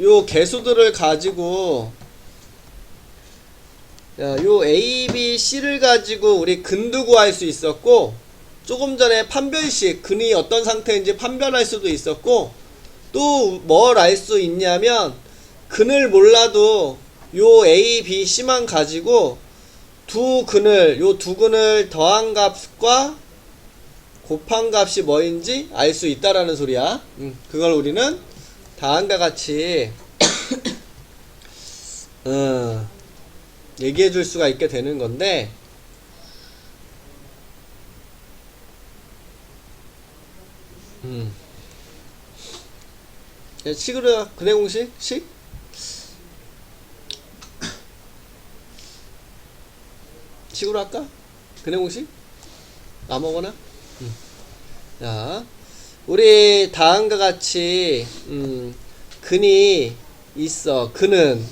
요 개수들을 가지고 요 A, B, C를 가지고 우리 근도 구할 수 있었고, 조금 전에 판별식 근이 어떤 상태인지 판별할 수도 있었고, 또 뭘 알 수 있냐면 근을 몰라도 요 A, B, C만 가지고 요 두 근을 더한 값과 곱한 값이 뭐인지 알 수 있다라는 소리야. 그걸 우리는 다음과 같이 얘기해 줄 수가 있게 되는 건데, 식으로 근해 공식? 식? 식으로 할까? 근해 공식? 아무거나? 자, 우리 다음과 같이 근이 있어. 근은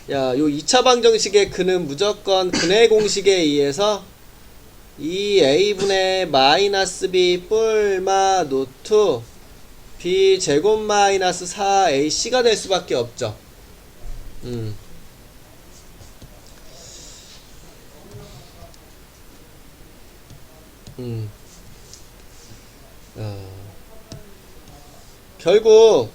요 2차 방정식의 근은 무조건 근해 공식에 의해서 2a분의 마이너스 b 뿔마 노트 b 제곱 마이너스 4ac가 될 수밖에 없죠. 결국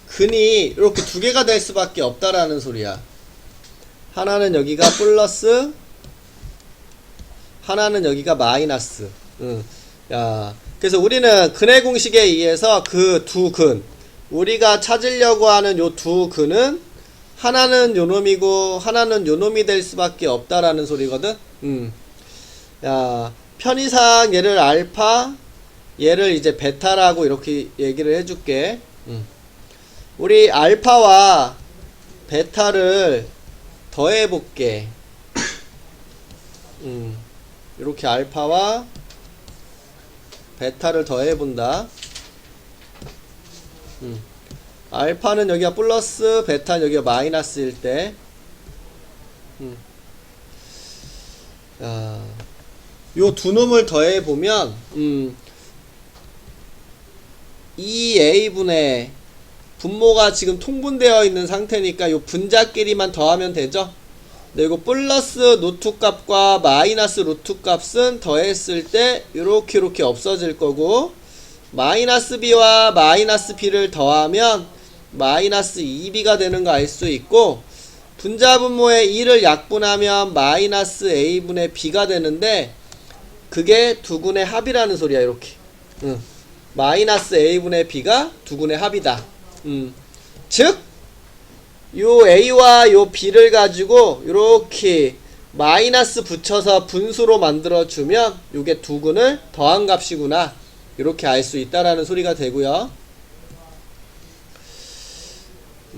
근이 이렇게 두 개가 될 수밖에 없다라는 소리야. 하나는 여기가 플러스, 하나는 여기가 마이너스. 그래서 우리는 근의 공식에 의해서 그 두 근, 우리가 찾으려고 하는 요 두 근은 하나는 요 놈이고 하나는 요 놈이 될 수밖에 없다라는 소리거든. 편의상 얘를 알파, 얘를 이제 베타라고 이렇게 얘기를 해줄게. 우리 알파와 베타를 더해볼게. 이렇게 알파와 베타를 더해본다. 알파는 여기가 플러스, 베타는 여기가 마이너스일 때, 요 두 놈을 더해보면 2a분의 분모가 지금 통분되어 있는 상태니까 요 분자끼리만 더하면 되죠. 근데 이거 플러스 루트 값과 마이너스 루트 값은 더했을 때 요렇게 없어질 거고, 마이너스 b와 마이너스 b를 더하면 마이너스 2b가 되는 거 알 수 있고, 분자분모의 2를 약분하면 마이너스 a분의 b가 되는데, 그게 두 근의 합이라는 소리야. 이렇게 마이너스 a분의 b가 두 근의 합이다. 즉 요 a와 요 b를 가지고 요렇게 마이너스 붙여서 분수로 만들어 주면 요게 두 근을 더한 값이구나, 이렇게 알 수 있다라는 소리가 되고요.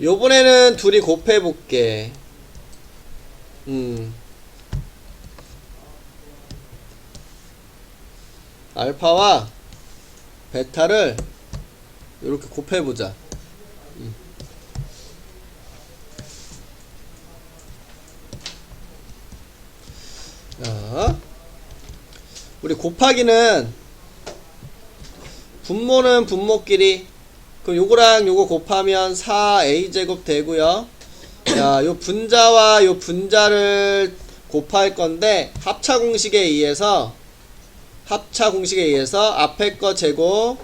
요번에는 둘이 곱해 볼게. 알파와 베타를 이렇게 곱해보자. 우리 곱하기는 분모는 분모끼리, 그럼 요거랑 요거 곱하면 4a제곱 되고요. 요 분자와 요 분자를 곱할 건데, 합차 공식에 의해서 앞에 거 제곱,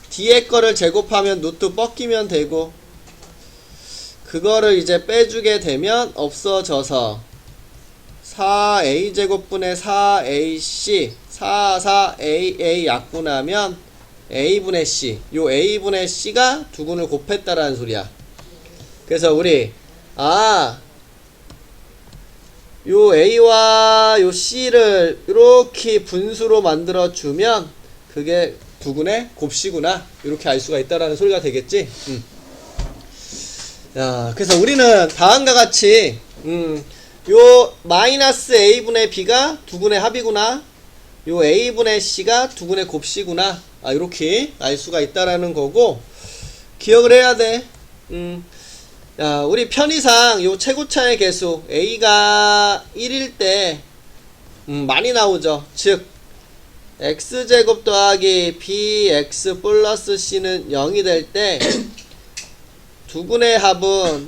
뒤에 거를 제곱하면 루트 뻗기면 되고, 그거를 이제 빼주게 되면 없어져서 4a제곱분의 4ac 4aa 약분하면 a분의 c, 요 a분의 c가 두근을 곱했다라는 소리야. 그래서 우리 요 a와 요 c를 이렇게 분수로 만들어 주면 그게 두근의 곱씨구나, 이렇게 알 수가 있다라는 소리가 되겠지. 야, 그래서 우리는 다음과 같이 요 마이너스 a분의 b가 두근의 합이구나, 요 a분의 c가 두근의 곱씨구나, 이렇게 알 수가 있다라는 거고, 기억을 해야 돼. 야, 우리 편의상 요 최고차의 개수 a가 1일 때 많이 나오죠. 즉 x제곱 더하기 bx 플러스 c는 0이 될 때 두근의 합은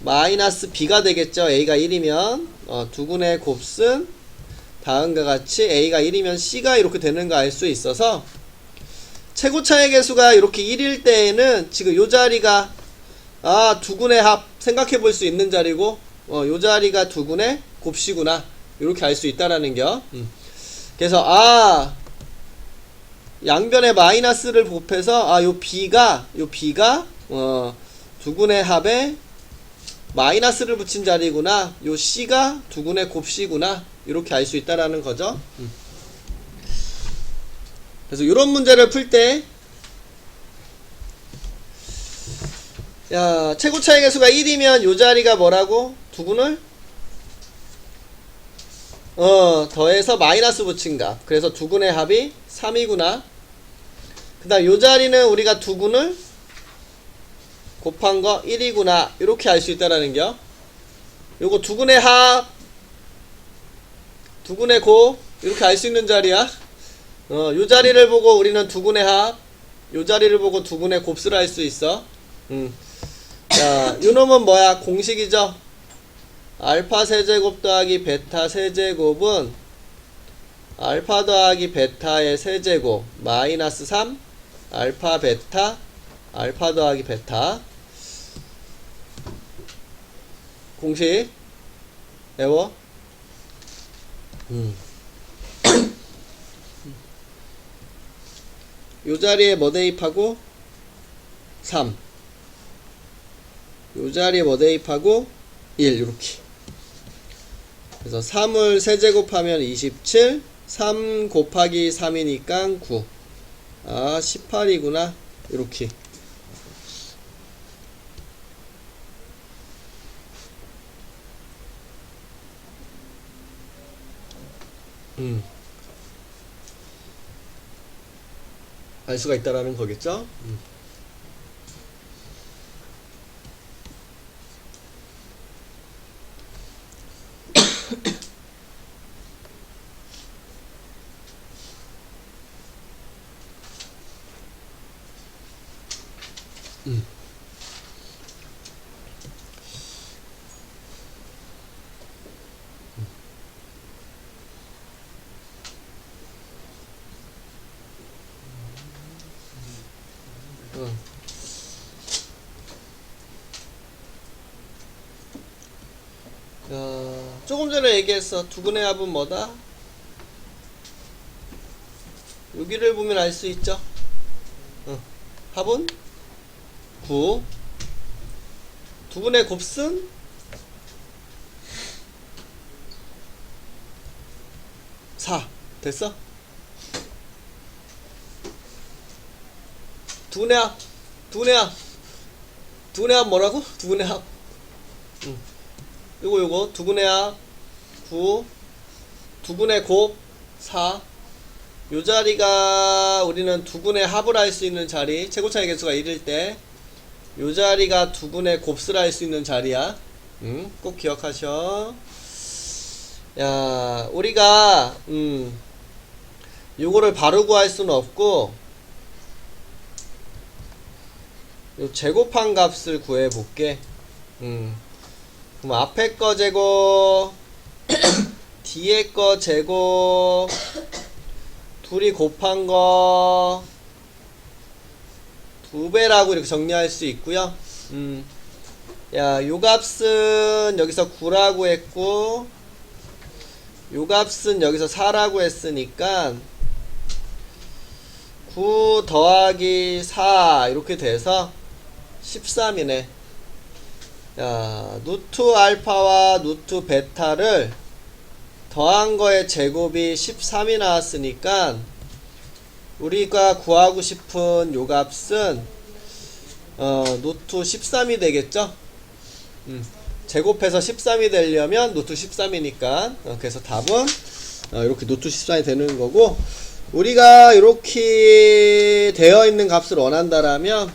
마이너스 b가 되겠죠. a가 1이면 두근의 곱은 다음과 같이 a가 1이면 c가 이렇게 되는 거 알 수 있어서, 최고차의 개수가 이렇게 1일 때에는 지금 요 자리가 두근의 합 생각해 볼 수 있는 자리고, 요 자리가 두근의 곱씨구나, 이렇게 알 수 있다라는 겨. 그래서 양변에 마이너스를 곱해서 요 b가 두근의 합에 마이너스를 붙인 자리구나, 요 c가 두근의 곱씨구나, 이렇게 알 수 있다라는 거죠. 그래서 이런 문제를 풀 때, 야, 최고차의 개수가 1이면 요 자리가 뭐라고? 두근을 더해서 마이너스 붙인 값. 그래서 두근의 합이 3이구나. 그 다음 요 자리는 우리가 두근을 곱한 거 1이구나, 이렇게 알 수 있다라는 겨. 요거 두근의 합, 두근의 곱, 이렇게 알 수 있는 자리야. 요 자리를 보고 우리는 두근의 합, 요 자리를 보고 두근의 곱수를 알 수 있어. 자, 요놈은 뭐야? 공식이죠. 알파 세제곱 더하기 베타 세제곱은 알파 더하기 베타의 세제곱 마이너스 3 알파 베타 알파 더하기 베타. 공식 외워. 요 자리에 뭐 대입하고 3, 요 자리에 뭐 대입하고 1, 이렇게. 그래서 3을 세제곱하면 27, 3 곱하기 3이니까 9. 18이구나, 이렇게. 알 수가 있다라는 거겠죠? 조금 전에 얘기했어. 두근의 합은 뭐다? 여기를 보면 알 수 있죠. 합은 9. 두근의 곱은 4. 됐어? 두근의 합, 두근의 합, 두근의 합 뭐라고? 두근의 합. 요거 두근의 합 9, 두근의 곱 4. 요 자리가 우리는 두근의 합을 할 수 있는 자리, 최고차의 개수가 1일 때 요 자리가 두근의 곱을 할 수 있는 자리야. 꼭 기억하셔. 야, 우리가 요거를 바로 구할 수는 없고 요 제곱한 값을 구해 볼게. 그럼 앞에 거 제곱 뒤에 거 제곱 둘이 곱한 거 2배라고 이렇게 정리할 수 있고요. 야, 요 값은 여기서 9라고 했고, 요 값은 여기서 4라고 했으니까 9 더하기 4 이렇게 돼서 13이네. 야, 누트 알파와 누트 베타를 더한 거의 제곱이 13이 나왔으니까 우리가 구하고 싶은 요 값은 노트 13이 되겠죠? 제곱해서 13이 되려면 노트 13이니까 그래서 답은 이렇게 노트 13이 되는 거고, 우리가 이렇게 되어 있는 값을 원한다라면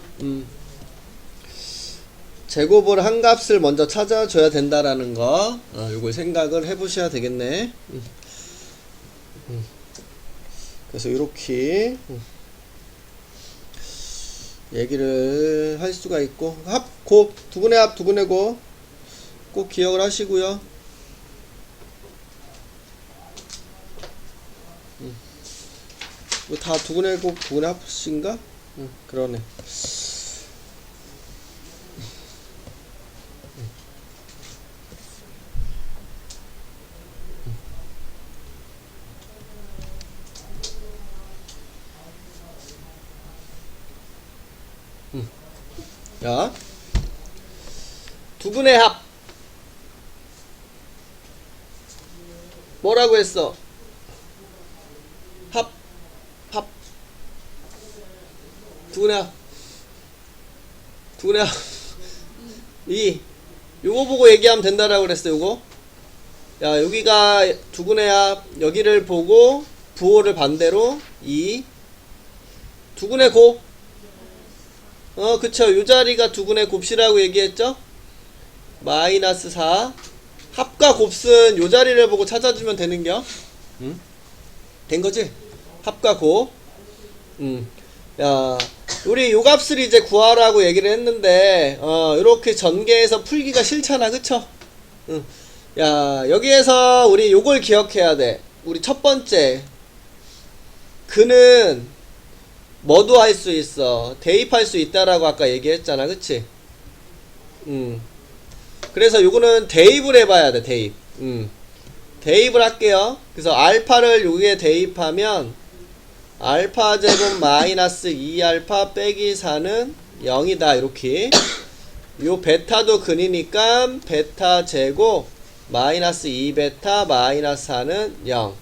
제곱을 한 값을 먼저 찾아줘야 된다라는 거, 요걸 생각을 해보셔야 되겠네. 그래서 이렇게 얘기를 할 수가 있고, 합곱, 두분의 합, 두분의 곱 꼭 기억을 하시고요. 이거 다 두분의 곱, 두분의 합인가? 그러네. 자, 두분의 합 뭐라고 했어? 합 두분의 합 두분의 합 2. 요거 보고 얘기하면 된다라고 그랬어. 요거, 야, 여기가 두분의 합, 여기를 보고 부호를 반대로 2. 두분의 곱, 그쵸, 요 자리가 두분의 곱이라고 얘기했죠. 마이너스 4. 합과 곱은 요 자리를 보고 찾아주면 되는겨. 된거지? 합과 곱. 야, 우리 요 값을 이제 구하라고 얘기를 했는데 이렇게 전개해서 풀기가 싫잖아, 그쵸? 야, 여기에서 우리 요걸 기억해야 돼. 우리 첫 번째, 그는 뭐도 할 수 있어, 대입할 수 있다라고 아까 얘기했잖아, 그치? 그래서 요거는 대입을 해봐야 돼. 대입. 대입을 할게요. 그래서 알파를 여기에 대입하면 알파 제곱 마이너스 2알파 빼기 4는 0이다 이렇게. 요 베타도 근이니까 베타 제곱 마이너스 2베타 마이너스 4는 0.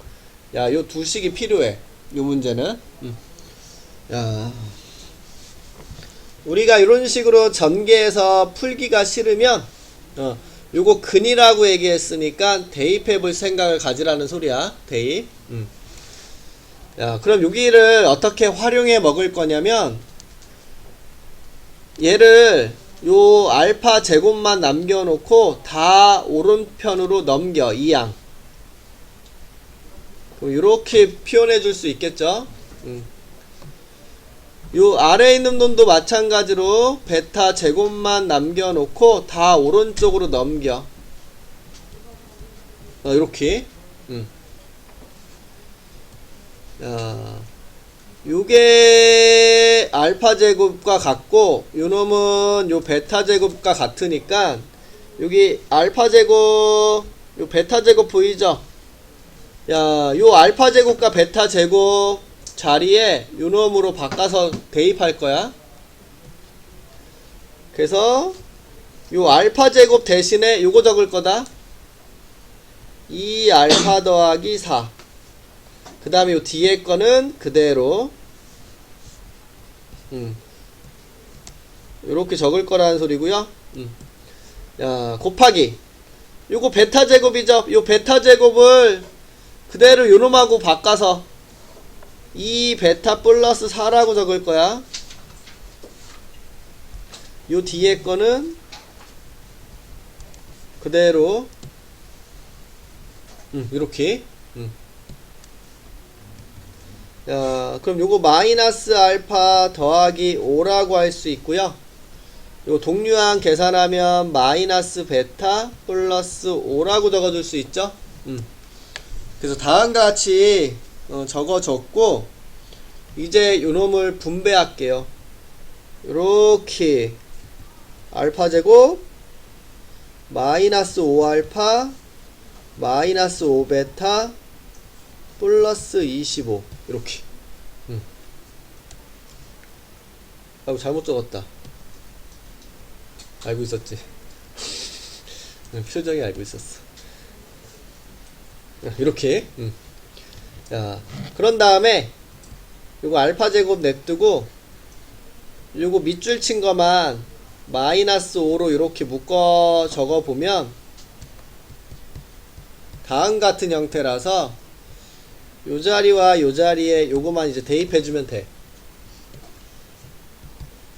야, 요 두 식이 필요해, 요 문제는. 야, 우리가 이런 식으로 전개해서 풀기가 싫으면 요거 근이라고 얘기했으니까 대입해 볼 생각을 가지라는 소리야. 대입. 야, 그럼 여기를 어떻게 활용해 먹을 거냐면, 얘를 요 알파 제곱만 남겨놓고 다 오른편으로 넘겨, 2양. 그럼 요렇게 표현해 줄 수 있겠죠. 요 아래에 있는 놈도 마찬가지로 베타 제곱만 남겨놓고 다 오른쪽으로 넘겨. 요렇게. 요게 알파 제곱과 같고, 요 놈은 요 베타 제곱과 같으니까, 여기 알파 제곱, 요 베타 제곱 보이죠? 야, 요 알파 제곱과 베타 제곱 자리에 요 놈으로 바꿔서 대입할 거야. 그래서 요 알파 제곱 대신에 요거 적을 거다. 2알파 더하기 4. 그 다음에 요 뒤에 거는 그대로 요렇게 적을 거라는 소리고요. 야, 곱하기 요거 베타 제곱이죠. 요 베타 제곱을 그대로 요 놈하고 바꿔서 2베타 플러스 4라고 적을 거야. 요 뒤에 거는 그대로 이렇게. 야, 그럼 요거 마이너스 알파 더하기 5라고 할 수 있고요. 요 동류항 계산하면 마이너스 베타 플러스 5라고 적어줄 수 있죠. 그래서 다음과 같이 적어줬고, 이제 요놈을 분배할게요. 요렇게 알파 제곱 마이너스 5알파 마이너스 5베타 플러스 25 이렇게. 아이고 잘못 적었다. 알고 있었지. 표정이 알고 있었어. 이렇게. 자, 그런 다음에 요거 알파 제곱 냅두고 요거 밑줄 친 거만 마이너스 5로 이렇게 묶어 적어 보면 다음 같은 형태라서 요 자리와 요 자리에 요거만 이제 대입해 주면 돼.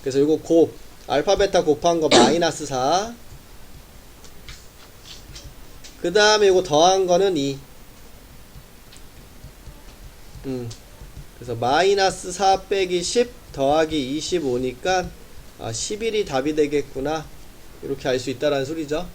그래서 요거 곱 알파 베타 곱한 거 마이너스 4, 그 다음에 요거 더한 거는 2. 그래서 마이너스 4 빼기 10 더하기 25니까 11이 답이 되겠구나, 이렇게 알 수 있다라는 소리죠.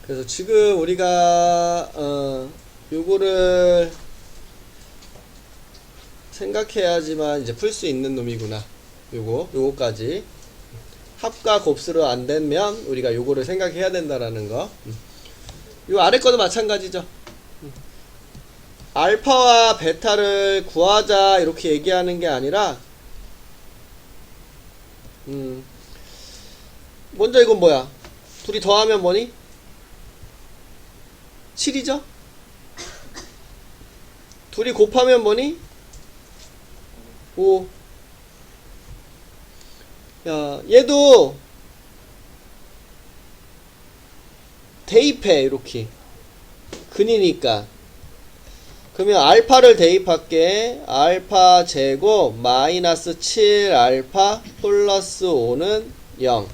그래서 지금 우리가 요거를 생각해야지만 이제 풀 수 있는 놈이구나. 요거까지 합과 곱수로 안 되면 우리가 요거를 생각해야 된다라는 거. 요 아래 거도 마찬가지죠. 알파와 베타를 구하자 이렇게 얘기하는 게 아니라 먼저 이건 뭐야? 둘이 더하면 뭐니? 7이죠? 둘이 곱하면 뭐니? 5. 야, 얘도 대입해, 이렇게. 근이니까. 그러면 알파를 대입할게. 알파 제곱 마이너스 7알파 플러스 5는 0.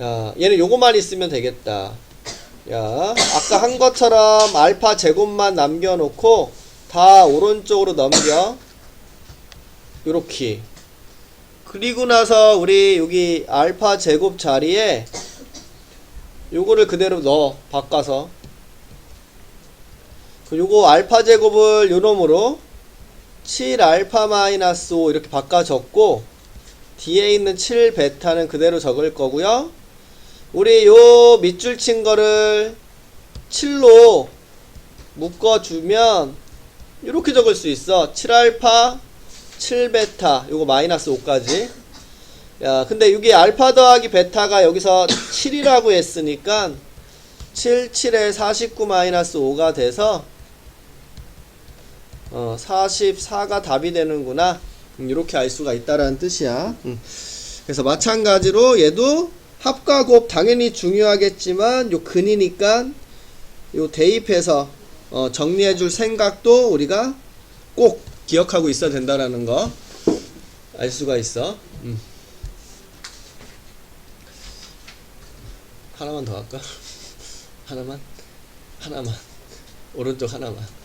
야, 얘는 요거만 있으면 되겠다. 야, 아까 한 것처럼 알파 제곱만 남겨놓고 다 오른쪽으로 넘겨. 요렇게. 그리고 나서 우리 여기 알파 제곱 자리에 요거를 그대로 넣어, 바꿔서. 요거 알파 제곱을 요놈으로 7알파 마이너스 5 이렇게 바꿔 적고 뒤에 있는 7베타는 그대로 적을 거고요. 우리 요 밑줄 친 거를 7로 묶어주면 이렇게 적을 수 있어. 7알파 7베타 요거 마이너스 5까지. 야, 근데 여기 알파 더하기 베타가 여기서 7이라고 했으니까 7, 7에 49 마이너스 5가 돼서 44가 답이 되는구나. 이렇게 알 수가 있다라는 뜻이야. 그래서 마찬가지로 얘도 합과 곱 당연히 중요하겠지만 요 근이니까 요 대입해서 정리해줄 생각도 우리가 꼭 기억하고 있어야 된다라는 거 알 수가 있어. 하나만 더 할까? 하나만 오른쪽 하나만.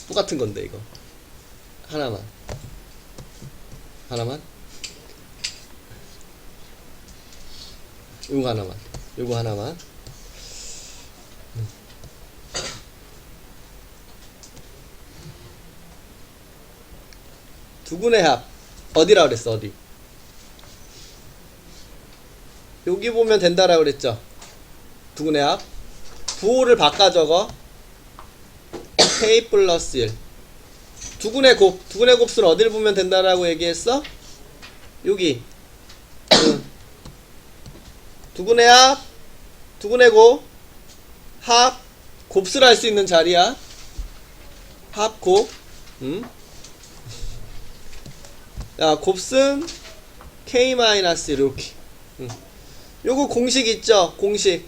똑같은 건데 이거 하나만 요거 하나만 두분의 합 어디라 그랬어? 어디? 여기 보면 된다라 그랬죠? 두분의 합 부호를 바꿔 적어. k 플러스 1 두분의 곱수는 어딜 보면 된다라고 얘기했어? 여기. 두분의 합, 두분의 합, 곱수를 할 수 있는 자리야. 합, 곱. 야, 곱승 k 마이너스 이렇게. 요거 공식 있죠? 공식.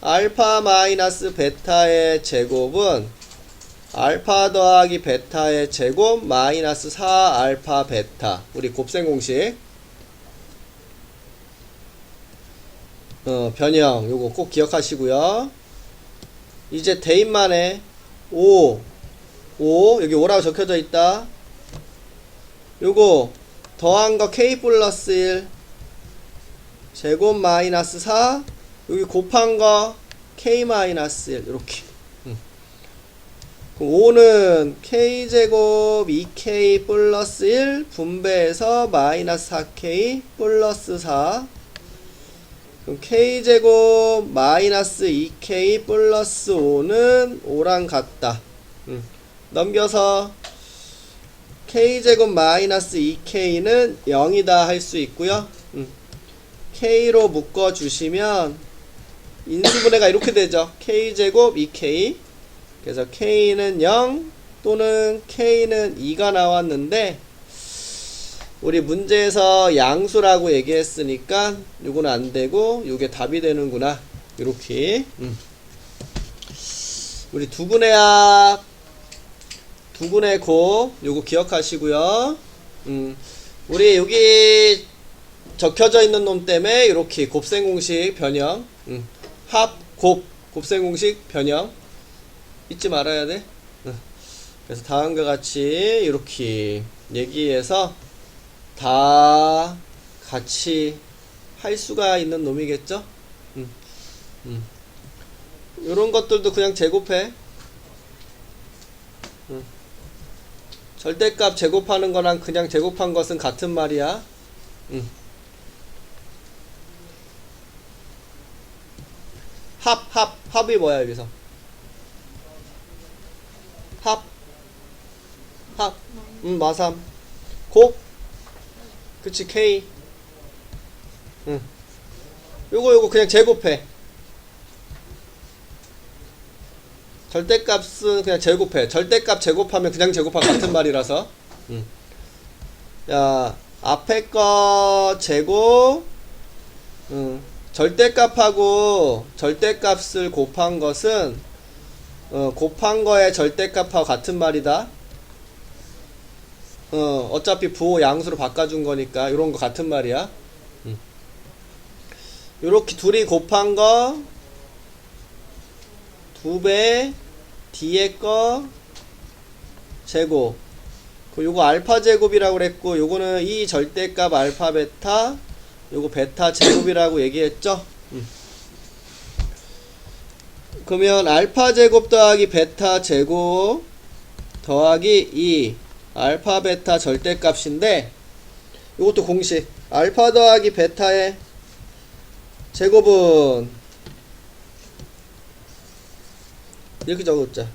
알파 마이너스 베타의 제곱은 알파 더하기 베타의 제곱 마이너스 4 알파 베타. 우리 곱셈 공식. 변형 요거 꼭 기억하시고요. 이제 대입만 해. 5 여기 5라고 적혀져 있다. 요거 더한 거 k 플러스 1 제곱 마이너스 4 여기 곱한 거 k 마이너스 1 이렇게. 그럼 5는 k제곱 2k 플러스 1 분배해서 마이너스 4k 플러스 4 그럼 k제곱 마이너스 2k 플러스 5는 5랑 같다. 넘겨서 k제곱 마이너스 2k는 0이다 할 수 있고요. k로 묶어주시면 인수분해가 이렇게 되죠. k제곱 2k 그래서 k는 0 또는 k는 2가 나왔는데 우리 문제에서 양수라고 얘기했으니까 요거는 안되고 요게 답이 되는구나. 요렇게 우리 두분의 곱 요거 기억하시고요. 우리 여기 적혀져 있는 놈 때문에 이렇게 곱셈공식 변형 합, 곱셈공식 변형 잊지 말아야 돼. 그래서 다음과 같이 이렇게 얘기해서 다 같이 할 수가 있는 놈이겠죠. 요런 것들도 그냥 제곱해. 절대값 제곱하는 거랑 그냥 제곱한 것은 같은 말이야. 합이 뭐야 여기서? 마삼. 곱? 그치, K. 요거 그냥 제곱해. 절대값은 그냥 제곱해. 절대값 제곱하면 그냥 제곱하고 같은 말이라서. 야, 앞에 거 제곱, 절대값하고 절대값을 곱한 것은 곱한 거의 절대값하고 같은 말이다. 어차피 부호 양수로 바꿔준 거니까 요런 거 같은 말이야. 요렇게 둘이 곱한 거 2배 뒤에 거 제곱 요거 알파 제곱이라고 그랬고 요거는 이 절대값 알파 베타 요거 베타 제곱이라고 얘기했죠. 그러면 알파 제곱 더하기 베타 제곱 더하기 2 알파 베타 절대값인데 요것도 공식 알파 더하기 베타의 제곱은 이렇게 적었자.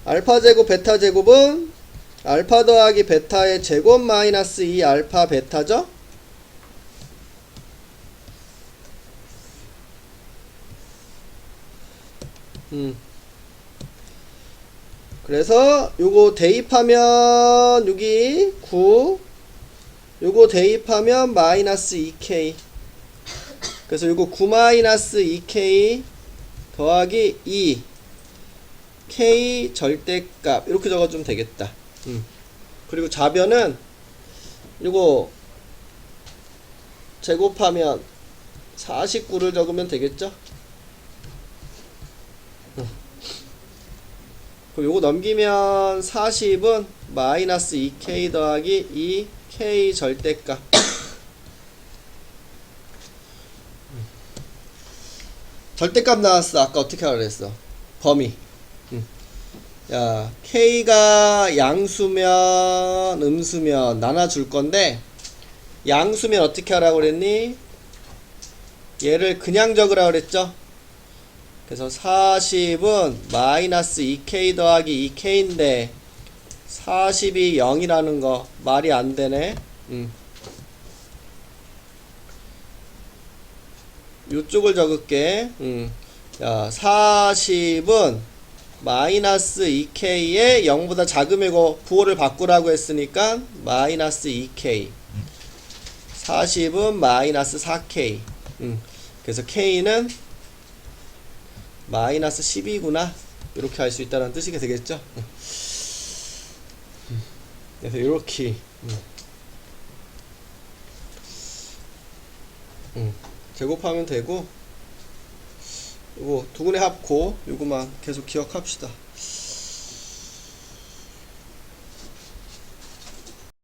알파 제곱 베타 제곱은 알파 더하기 베타의 제곱 마이너스 2 알파 베타죠. 그래서 요거 대입하면 여기 9 요거 대입하면 마이너스 2k 그래서 요거 9 마이너스 2k 더하기 2 k 절대값 이렇게 적어주면 되겠다. 그리고 좌변은 요거 제곱하면 49를 적으면 되겠죠. 그럼 요거 넘기면 40은 마이너스 2k 더하기 2k 절대값. 절대값 나왔어. 아까 어떻게 하라 그랬어? 범위. 야, k가 양수면 음수면 나눠줄 건데 양수면 어떻게 하라고 그랬니? 얘를 그냥 적으라 그랬죠? 그래서 40은 마이너스 2k 더하기 2k인데 40이 0이라는 거 말이 안 되네. 요쪽을 적을게. 야, 40은 마이너스 2k에 0보다 작음이고 부호를 바꾸라고 했으니까 마이너스 2k 40은 마이너스 4k 그래서 k는 마이너스 12구나 이렇게 할 수 있다는 뜻이 되겠죠. 그래서 이렇게 제곱하면 되고 요거 두근의 합고 요거만 계속 기억합시다.